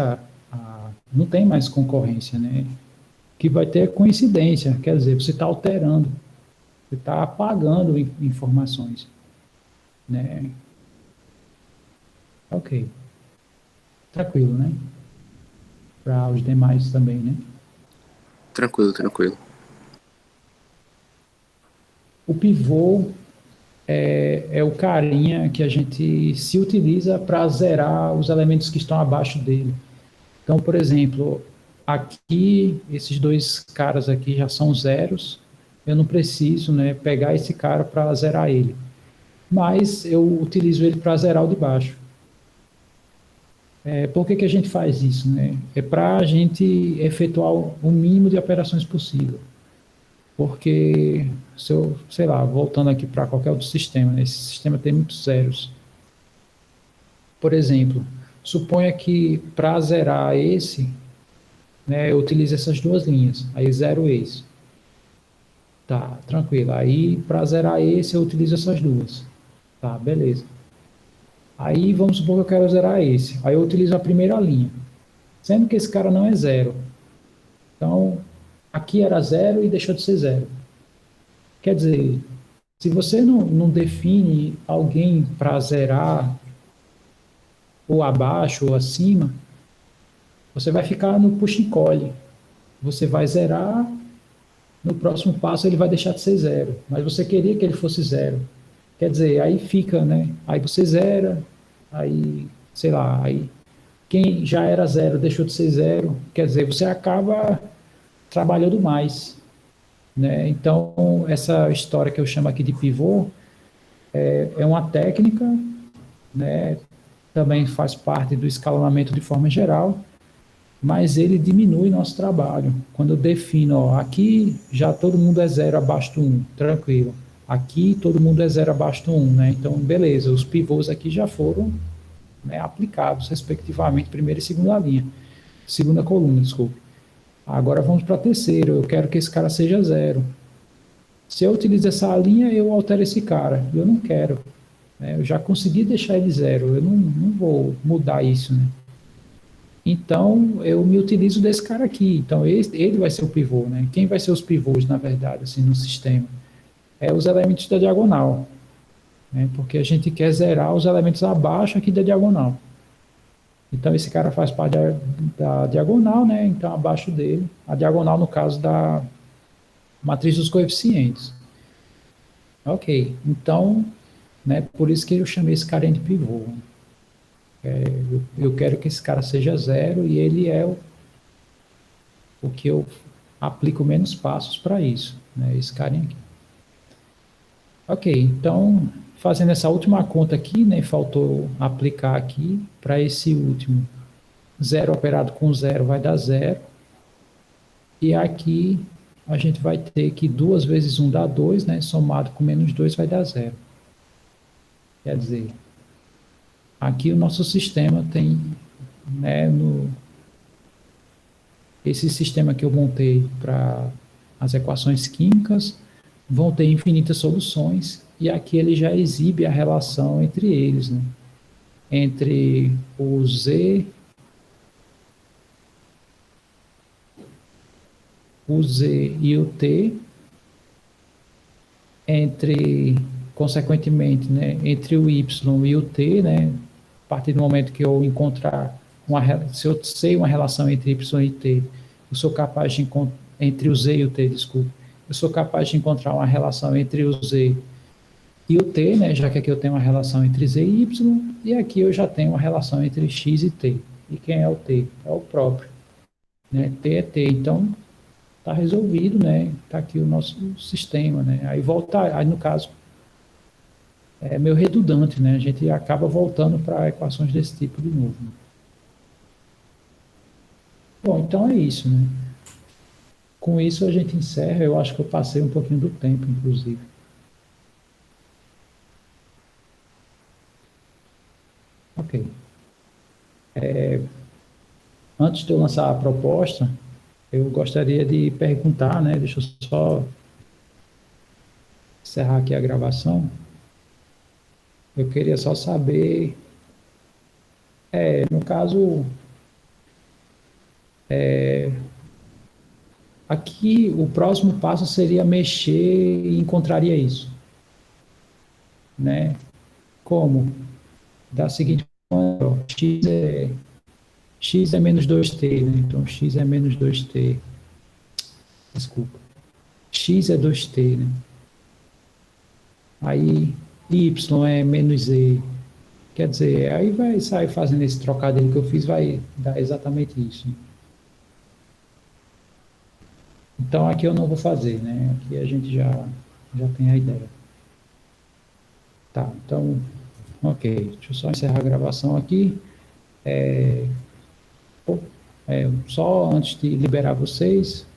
não tem mais concorrência, né? Que vai ter coincidência, quer dizer, você está alterando, você está apagando informações, né? Ok. Tranquilo, né? Para os demais também, né? Tranquilo. O pivô é o carinha que a gente se utiliza para zerar os elementos que estão abaixo dele. Então, por exemplo, aqui, esses dois caras aqui já são zeros, eu não preciso, né, pegar esse cara para zerar ele, mas eu utilizo ele para zerar o de baixo. Por que a gente faz isso, né? É para a gente efetuar o mínimo de operações possível. Porque, se eu, sei lá, voltando aqui para qualquer outro sistema, né? Esse sistema tem muitos zeros. Por exemplo, suponha que para zerar esse, né, eu utilizo essas duas linhas, aí zero esse. Tá, tranquilo. Aí, para zerar esse, eu utilizo essas duas. Tá, beleza. Aí, vamos supor que eu quero zerar esse. Aí, eu utilizo a primeira linha. Sendo que esse cara não é zero. Então, aqui era zero e deixou de ser zero. Quer dizer, se você não define alguém para zerar ou abaixo ou acima, você vai ficar no puxa e encolhe. Você vai zerar, no próximo passo ele vai deixar de ser zero. Mas você queria que ele fosse zero. Quer dizer, aí fica, né? Aí você zera, aí, sei lá, aí quem já era zero deixou de ser zero. Quer dizer, você acaba trabalhando mais, né? Então, essa história que eu chamo aqui de pivô é uma técnica, né? Também faz parte do escalonamento de forma geral, mas ele diminui nosso trabalho. Quando eu defino, ó, aqui já todo mundo é zero abaixo do 1, tranquilo. Aqui todo mundo é zero abaixo do 1, né? Então, beleza, os pivôs aqui já foram, né, aplicados, respectivamente, primeira e segunda linha. Segunda coluna, desculpe. Agora vamos para a terceira, eu quero que esse cara seja zero. Se eu utilizo essa linha, eu altero esse cara. Eu não quero, né? Eu já consegui deixar ele zero, eu não vou mudar isso, né? Então, eu me utilizo desse cara aqui. Então, ele vai ser o pivô, né? Quem vai ser os pivôs, na verdade, assim, no sistema? É os elementos da diagonal, né? Porque a gente quer zerar os elementos abaixo aqui da diagonal. Então, esse cara faz parte da diagonal, né? Então, abaixo dele, a diagonal, no caso, da matriz dos coeficientes. Ok, então, né, por isso que eu chamei esse cara de pivô. Eu quero que esse cara seja zero e ele é o que eu aplico menos passos para isso, né, esse carinha aqui. Ok, então, fazendo essa última conta aqui, né, faltou aplicar aqui para esse último. Zero operado com zero vai dar zero. E aqui a gente vai ter que 2 vezes 1 dá 2, né, somado com menos 2 vai dar zero. Quer dizer, aqui o nosso sistema tem, né, esse sistema que eu montei para as equações químicas, vão ter infinitas soluções, e aqui ele já exibe a relação entre eles, né? Entre o Z e o T, consequentemente, né, entre o Y e o T, né, a partir do momento que eu encontrar se eu sei uma relação entre Y e T, eu sou capaz de encontrar, entre o Z e o T, desculpa, eu sou capaz de encontrar uma relação entre o Z e o T, né, já que aqui eu tenho uma relação entre Z e Y, e aqui eu já tenho uma relação entre X e T. E quem é o T? É o próprio, né, T é T, então está resolvido, né, está aqui o nosso sistema, né, aí no caso, é meio redundante, né, a gente acaba voltando para equações desse tipo de novo. Né? Bom, então é isso, né. Com isso a gente encerra, eu acho que eu passei um pouquinho do tempo, inclusive. Ok. Antes de eu lançar a proposta, eu gostaria de perguntar, né, deixa eu só encerrar aqui a gravação. Eu queria só saber, no caso, aqui o próximo passo seria mexer e encontraria isso, né? Como? Da seguinte forma, x é menos 2t, né? Então x é menos 2t, desculpa, x é 2t, né? Aí y é menos z, quer dizer, aí vai sair fazendo esse trocadilho que eu fiz, vai dar exatamente isso, né? Então, aqui eu não vou fazer, né? Aqui a gente já tem a ideia. Tá, então, ok. Deixa eu só encerrar a gravação aqui. Só antes de liberar vocês,